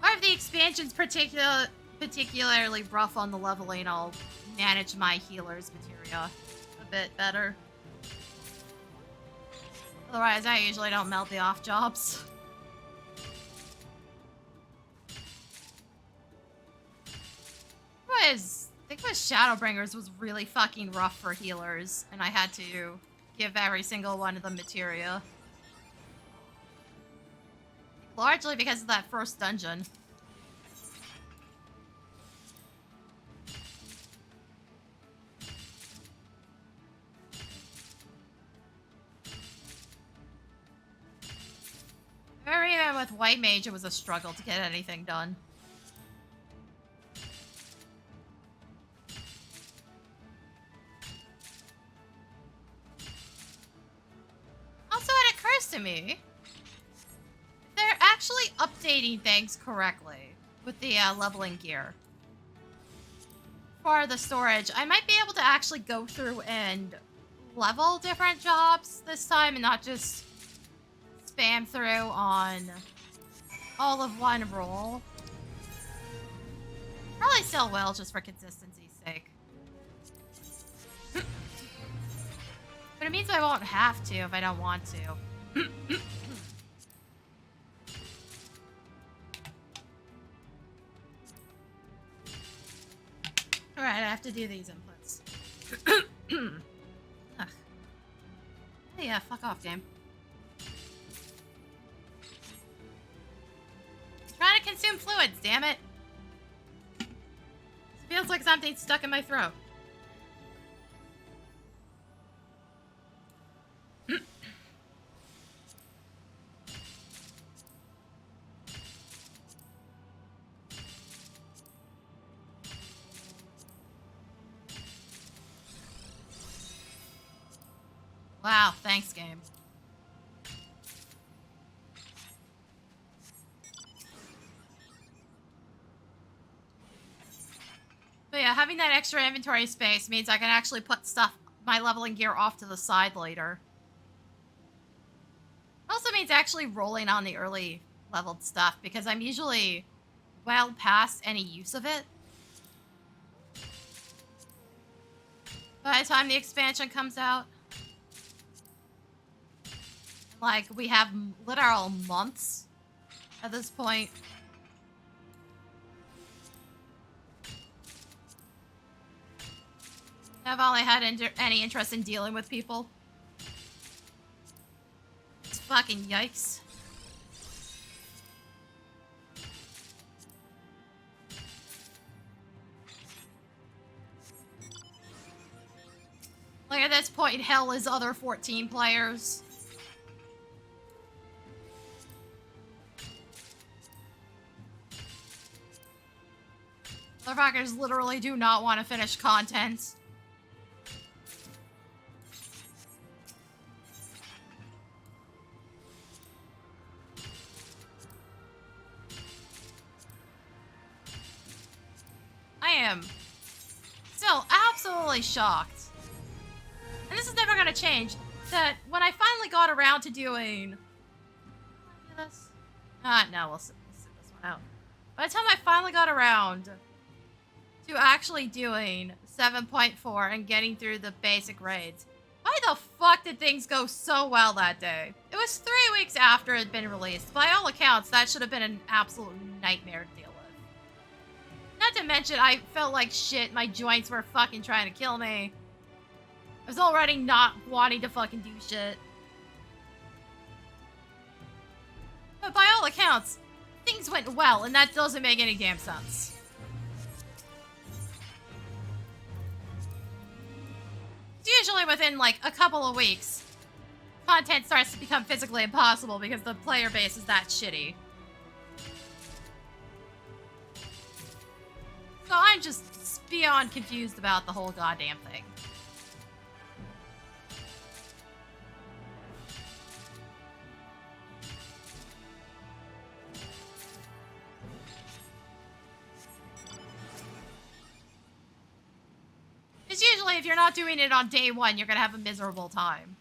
Or if the expansion's particularly rough on the leveling, I'll manage my healer's materia a bit better. Otherwise, I usually don't melt the off jobs. I think it was Shadowbringers was really fucking rough for healers, and I had to give every single one of them materia. Largely because of that first dungeon. Or even with White Mage, it was a struggle to get anything done. Also, it occurs to me, they're actually updating things correctly with the leveling gear. For the storage, I might be able to actually go through and level different jobs this time and not just spam through on all of one roll. Probably still will, just for consistency's sake. But it means I won't have to if I don't want to. Alright, I have to do these inputs. Ugh. Yeah, fuck off, game. Trying to consume fluids, damn it. It feels like something's stuck in my throat. Wow, thanks, game. But yeah, having that extra inventory space means I can actually put stuff, my leveling gear, off to the side later. Also means actually rolling on the early leveled stuff, because I'm usually well past any use of it by the time the expansion comes out. Like, we have literal months at this point. I've only had any interest in dealing with people. It's fucking yikes. Like, at this point, hell is other 14 players. Motherfuckers literally do not want to finish content. I am still absolutely shocked. And this is never going to change. That when I finally got around to doing... Can I do this? No, we'll sit this one out. By the time I finally got around to actually doing 7.4 and getting through the basic raids, why the fuck did things go so well that day? It was 3 weeks after it had been released. By all accounts, that should have been an absolute nightmare to deal with. Not to mention, I felt like shit. My joints were fucking trying to kill me. I was already not wanting to fucking do shit. But by all accounts, things went well, and that doesn't make any damn sense. It's usually within, like, a couple of weeks, content starts to become physically impossible because the player base is that shitty. So I'm just beyond confused about the whole goddamn thing. Because usually if you're not doing it on day one, you're going to have a miserable time.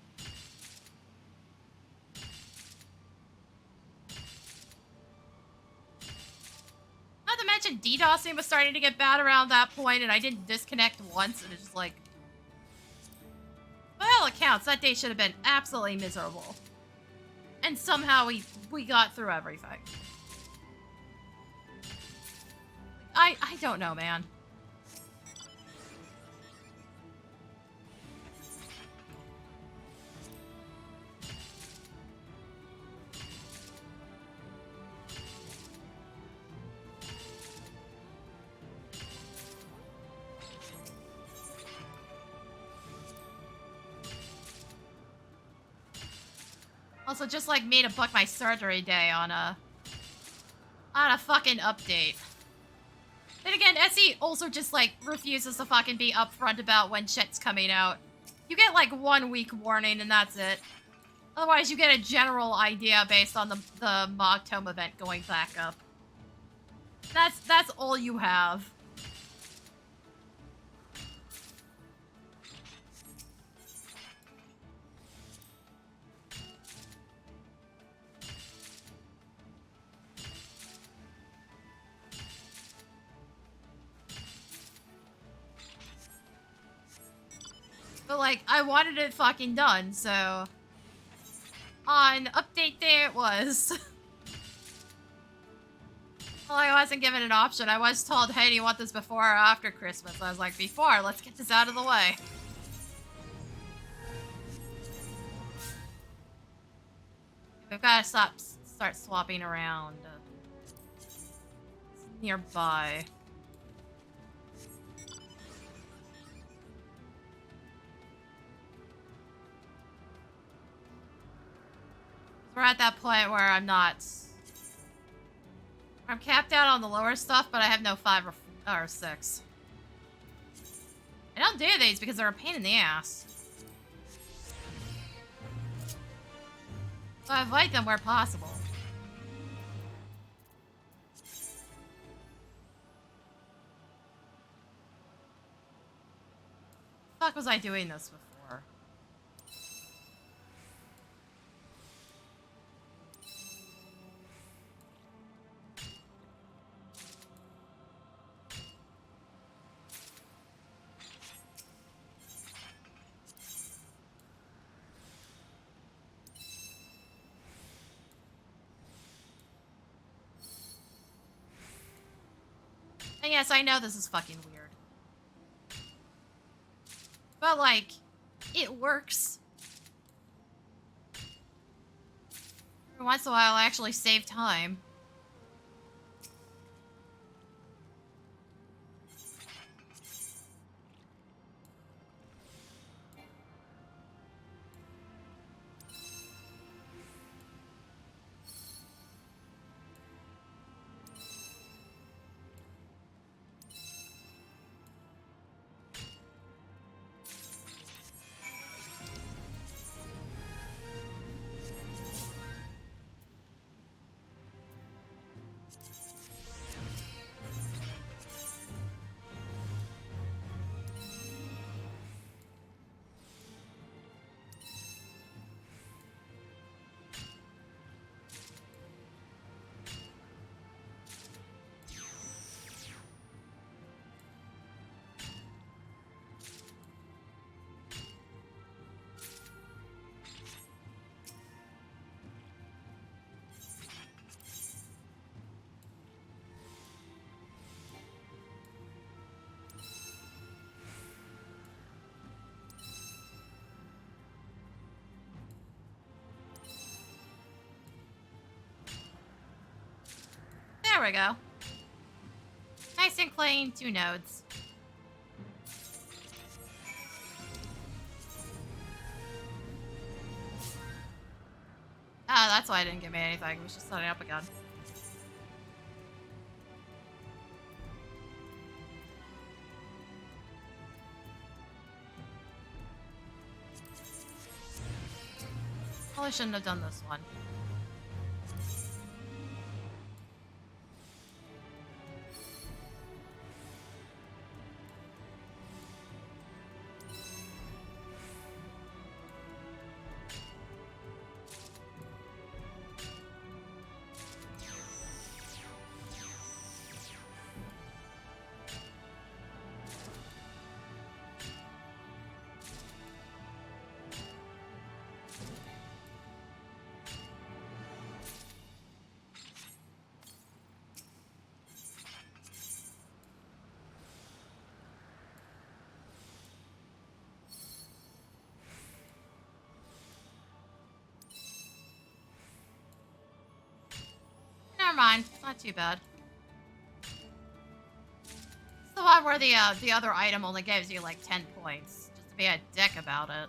Not to mention DDoSing was starting to get bad around that point, and I didn't disconnect once, and it's just like... By all accounts, that day should have been absolutely miserable. And somehow we got through everything. I don't know, man. Also, just like me to book my surgery day on a fucking update. Then again, Essie also just like refuses to fucking be upfront about when shit's coming out. You get like 1 week warning and that's it. Otherwise, you get a general idea based on the Mog Tome event going back up. That's all you have. But like, I wanted it fucking done, so on update day it was. Well, I wasn't given an option. I was told, hey, do you want this before or after Christmas? I was like, before, let's get this out of the way. We've got to start swapping around. Nearby. We're at that point where I'm capped out on the lower stuff, but I have no 5 or 6. I don't do these because they're a pain in the ass. So I avoid them where possible. The fuck was I doing this before? And yes, I know this is fucking weird. But, like, it works. Every once in a while, I actually save time. There we go. Nice and clean, 2 nodes. Ah, that's why I didn't give me anything. It was just setting up again. Probably shouldn't have done this one. Never mind. Not too bad. It's the one where the other item only gives you like 10 points. Just to be a dick about it.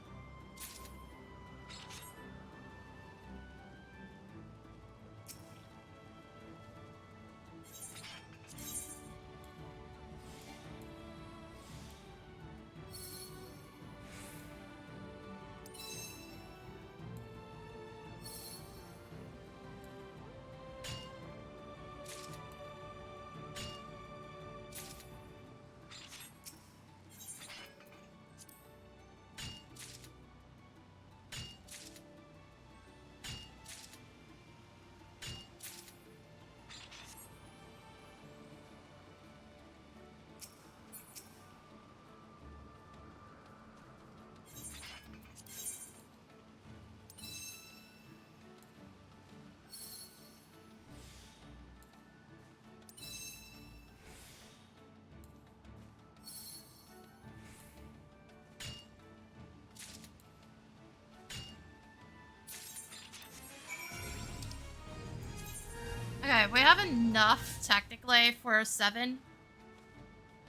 Okay, we have enough technically for 7.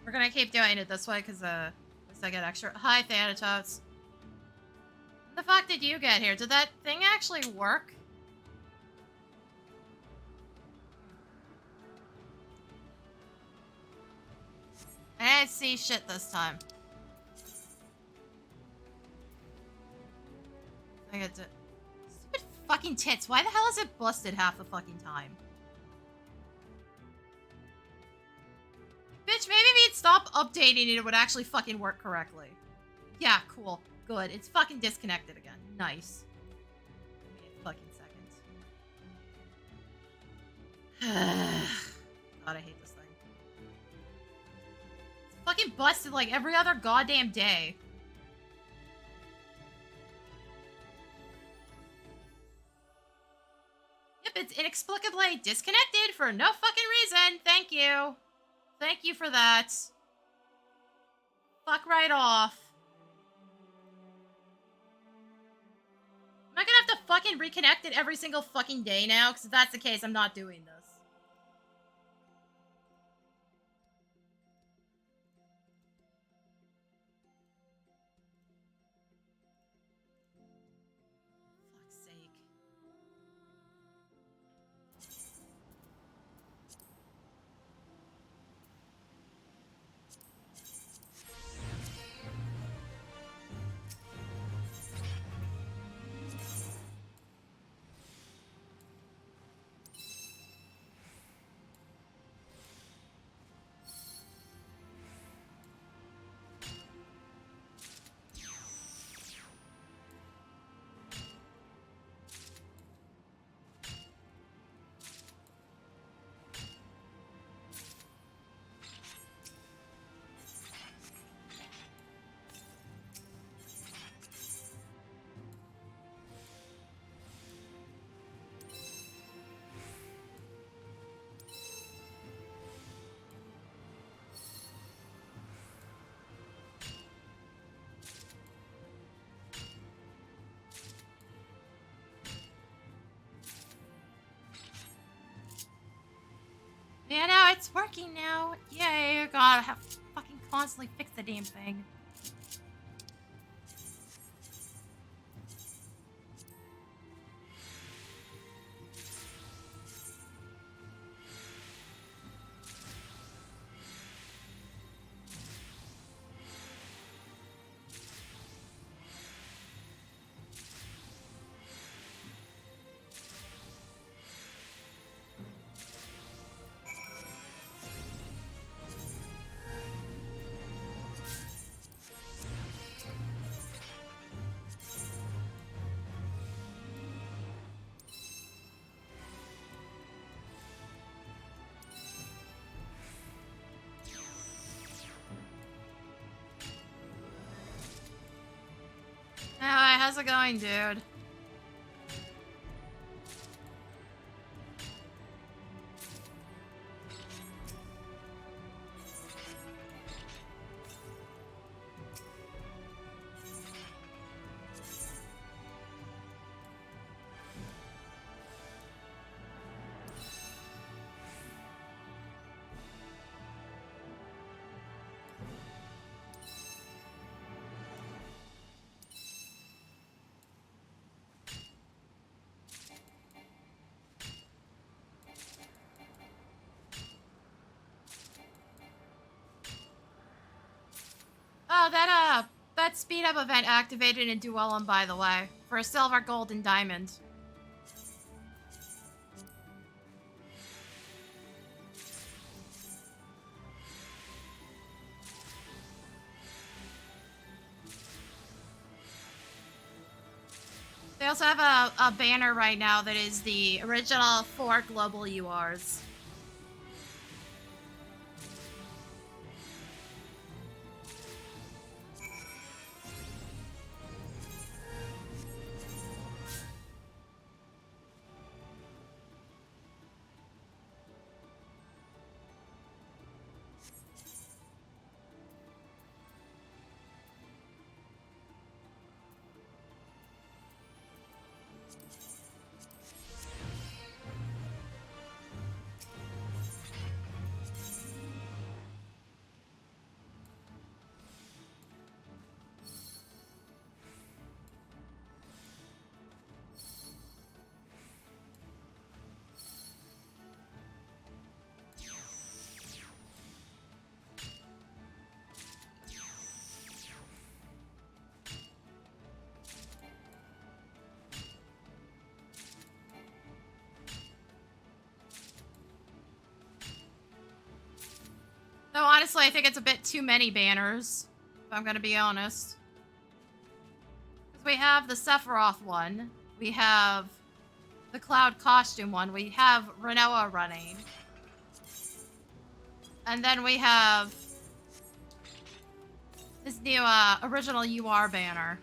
We're gonna keep doing it this way because at least I get extra. Hi, Thanatotes. When the fuck did you get here? Did that thing actually work? I didn't see shit this time. I get to... Stupid fucking tits. Why the hell is it busted half the fucking time? Bitch, maybe if you'd stop updating it, it would actually fucking work correctly. Yeah, cool. Good. It's fucking disconnected again. Nice. Give me a fucking second. God, I hate this thing. It's fucking busted like every other goddamn day. Yep, it's inexplicably disconnected for no fucking reason. Thank you. Thank you for that. Fuck right off. Am I gonna have to fucking reconnect it every single fucking day now? Because if that's the case, I'm not doing this. Fuck's sake. Yeah, no, it's working now. Yay, God, I have to fucking constantly fix the damn thing. Alright, how's it going, dude? Oh, that speed up event activated in Duellum, by the way, for a silver, gold, and diamond. They also have a banner right now that is the original 4 global URs. honestly, I think it's a bit too many banners, if I'm gonna be honest. Because we have the Sephiroth one, we have the Cloud costume one, we have Renoa running. And then we have this new original UR banner.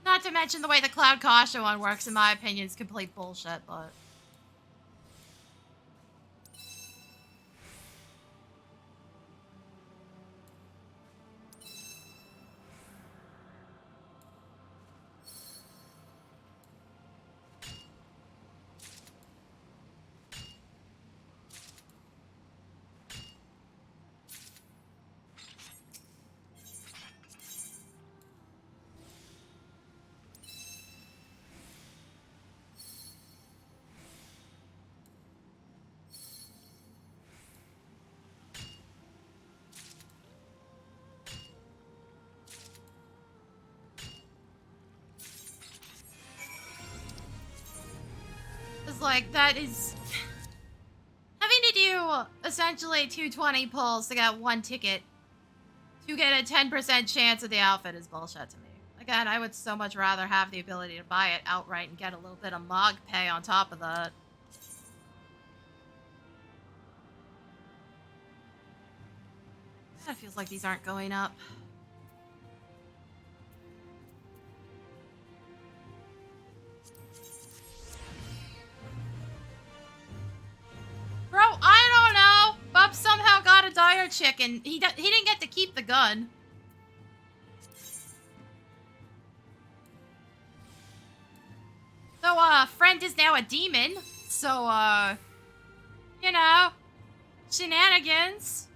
Not to mention the way the Cloud Kasha one works, in my opinion, is complete bullshit, but... Like, that is... Having to do, essentially, 220 pulls to get one ticket to get a 10% chance of the outfit is bullshit to me. Again, I would so much rather have the ability to buy it outright and get a little bit of MOG pay on top of that. It feels like these aren't going up. Bro, I don't know. Bub somehow got a dire chick and he didn't get to keep the gun. So, friend is now a demon. So, you know, shenanigans.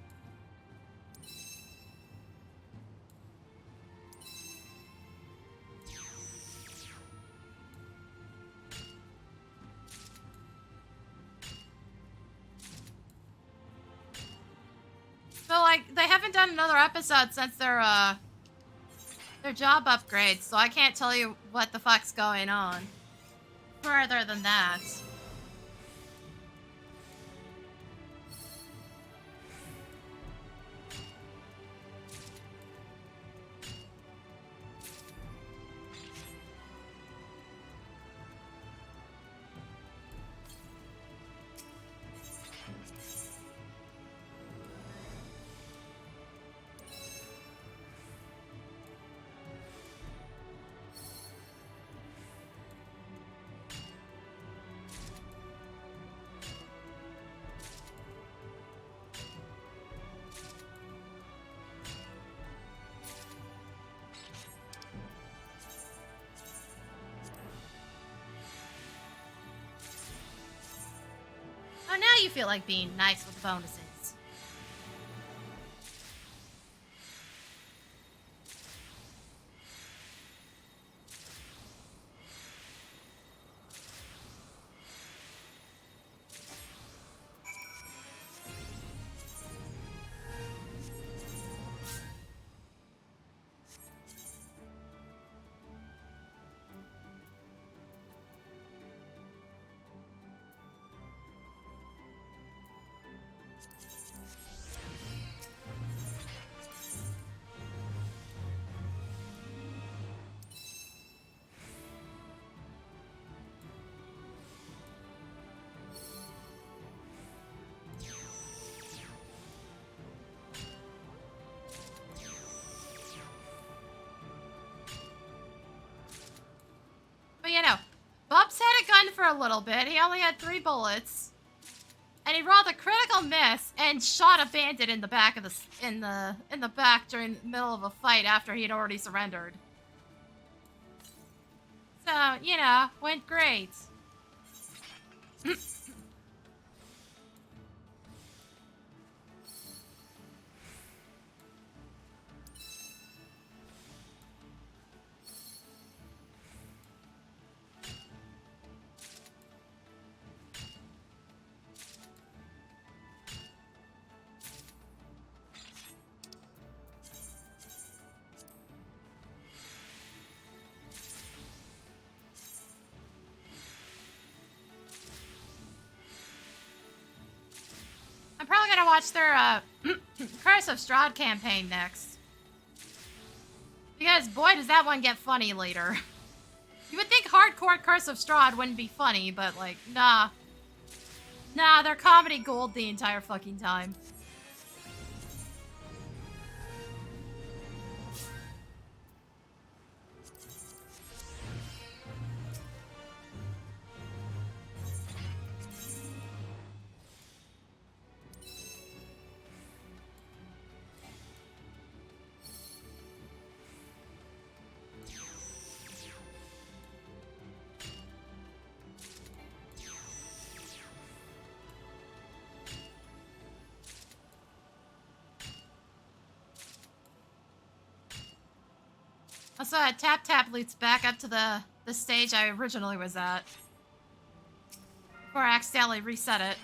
So, like, they haven't done another episode since their job upgrade, so I can't tell you what the fuck's going on. Further than that. Oh, now you feel like being nice with bonuses. But you know, Bubs had a gun for a little bit. He only had 3 bullets. And he rolled a critical miss and shot a bandit in the back of the in the back during the middle of a fight after he had already surrendered. So, you know, went great. I'm probably gonna watch their Curse of Strahd campaign next. Because boy does that one get funny later. You would think hardcore Curse of Strahd wouldn't be funny, but like, nah. Nah, they're comedy gold the entire fucking time. Also, tap leads back up to the stage I originally was at. Before I accidentally reset it.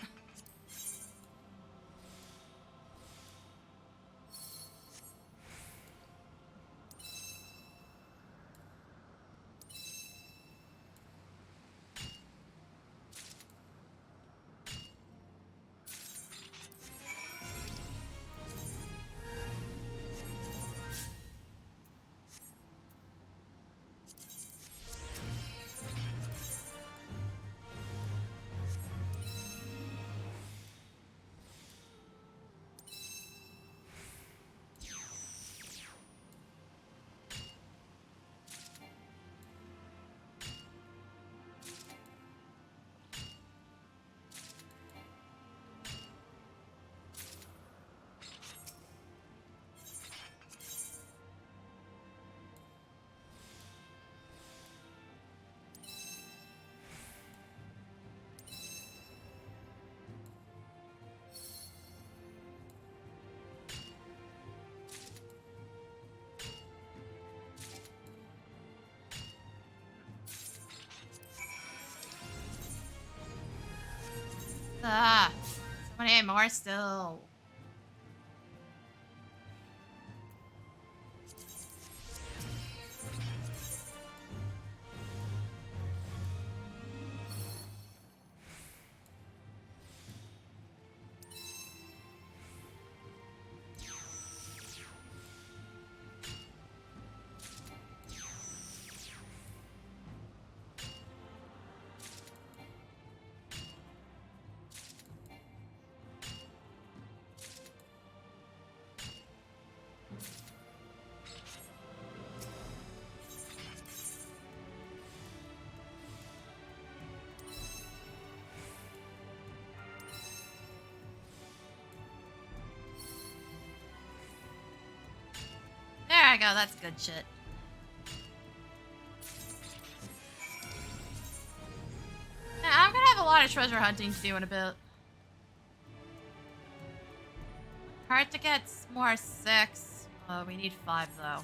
Ah, 28 more still. There I go, that's good shit. Yeah, I'm gonna have a lot of treasure hunting to do in a bit. Hard to get more 6. Oh, we need 5 though.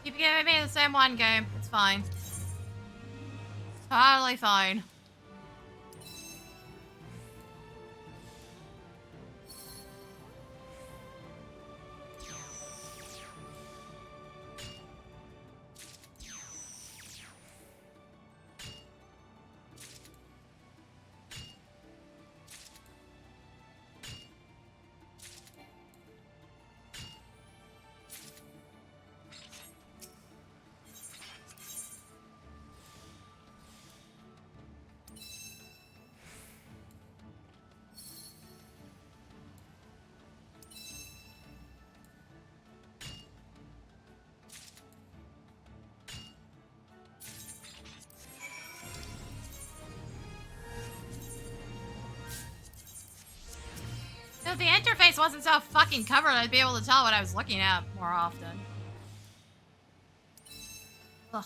Keep giving me the same one game. It's fine. Totally fine. If the interface wasn't so fucking covered, I'd be able to tell what I was looking at more often. Ugh.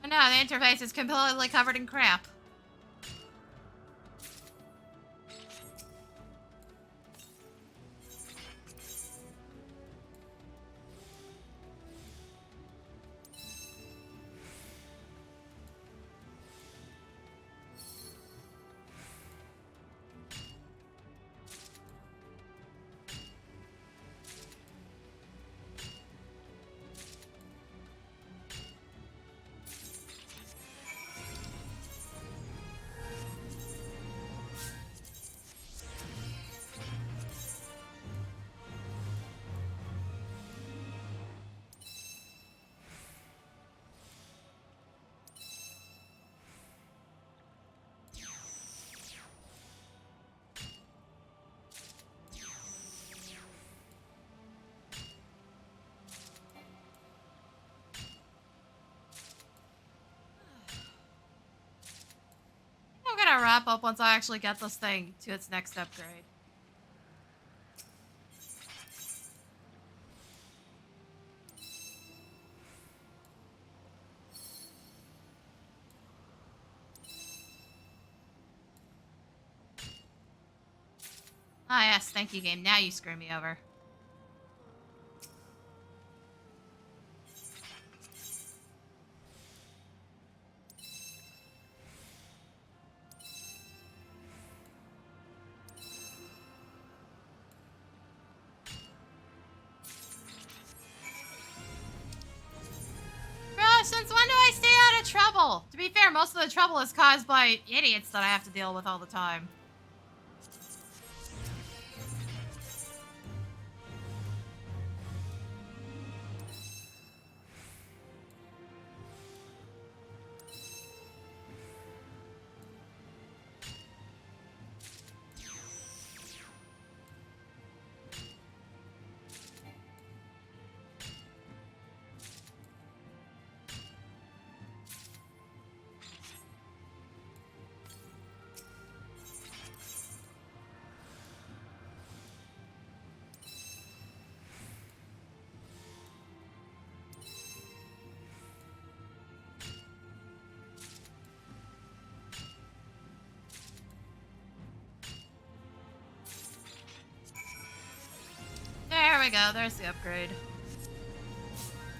Oh no, the interface is completely covered in crap. I'm gonna wrap up once I actually get this thing to its next upgrade. Ah yes, thank you game. Now you screw me over. Bro, since when do I stay out of trouble? To be fair, most of the trouble is caused by idiots that I have to deal with all the time. There we go, there's the upgrade.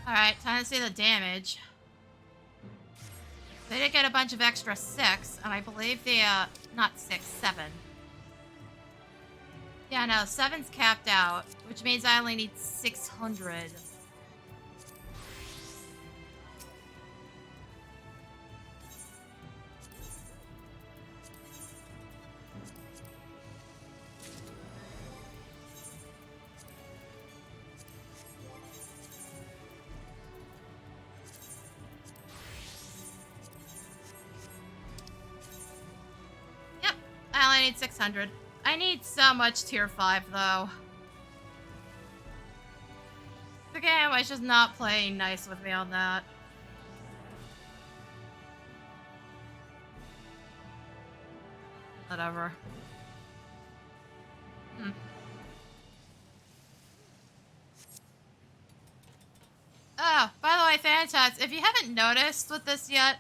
Alright, time to see the damage. They did get a bunch of extra 6, and I believe the, not 6, 7. Yeah, no, 7's capped out, which means I only need 600. I only need 600. I need so much tier 5 though. The game was just not playing nice with me on that. Whatever. Oh, by the way, Fantats, if you haven't noticed with this yet,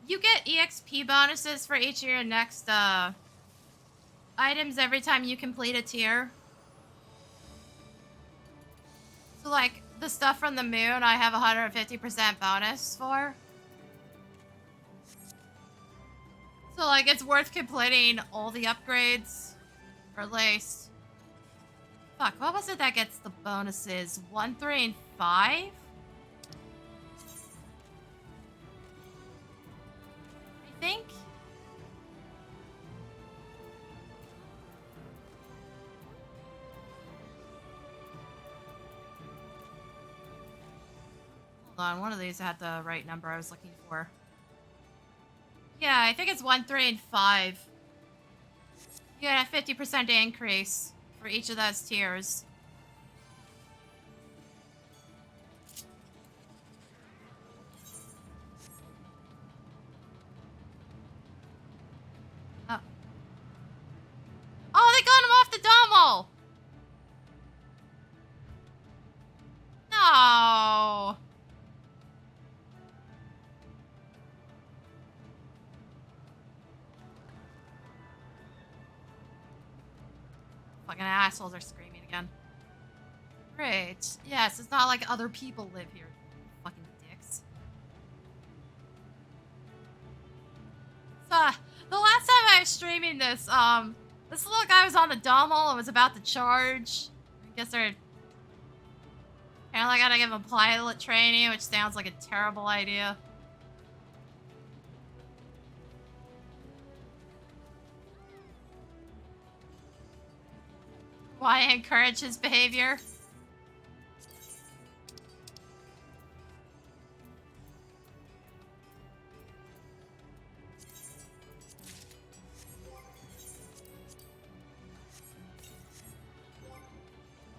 you get EXP bonuses for each of your next, items every time you complete a tier. So, like, the stuff from the moon, I have 150% bonus for. So, like, it's worth completing all the upgrades. Or at least... Fuck, what was it that gets the bonuses? 1, 3, and 5? I think? Hold on, one of these had the right number I was looking for. Yeah, I think it's 1, 3, and 5. You get a 50% increase for each of those tiers. Fucking assholes are screaming again. Great. Yes, it's not like other people live here. Fucking dicks. So, the last time I was streaming this, this little guy was on the Dommel and was about to charge. I guess they're... Apparently I gotta give him pilot training, which sounds like a terrible idea. Why encourage his behavior?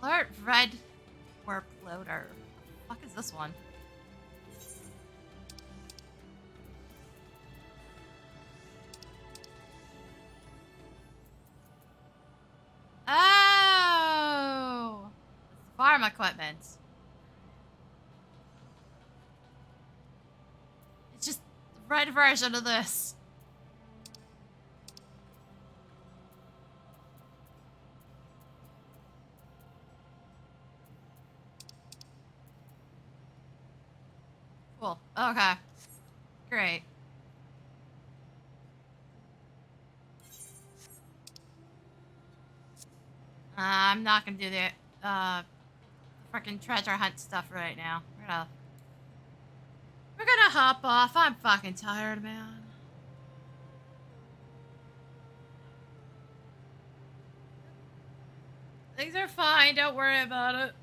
Alert red warp loader. What the fuck is this one? Oh! Farm equipment. It's just the red version of this. Cool. Okay. Great. I'm not gonna do the freaking treasure hunt stuff right now. We're gonna hop off. I'm fucking tired, man. Things are fine. Don't worry about it.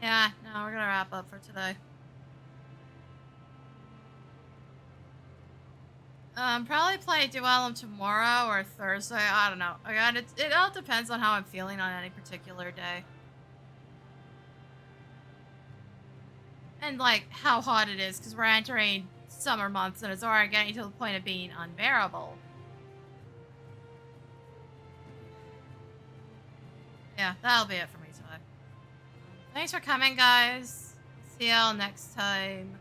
Yeah, no, we're gonna wrap up for today. Probably play Duellum tomorrow or Thursday. I don't know. Again, it all depends on how I'm feeling on any particular day. And, like, how hot it is, because we're entering summer months and it's already getting to the point of being unbearable. Yeah, that'll be it for me today. Thanks for coming, guys. See y'all next time.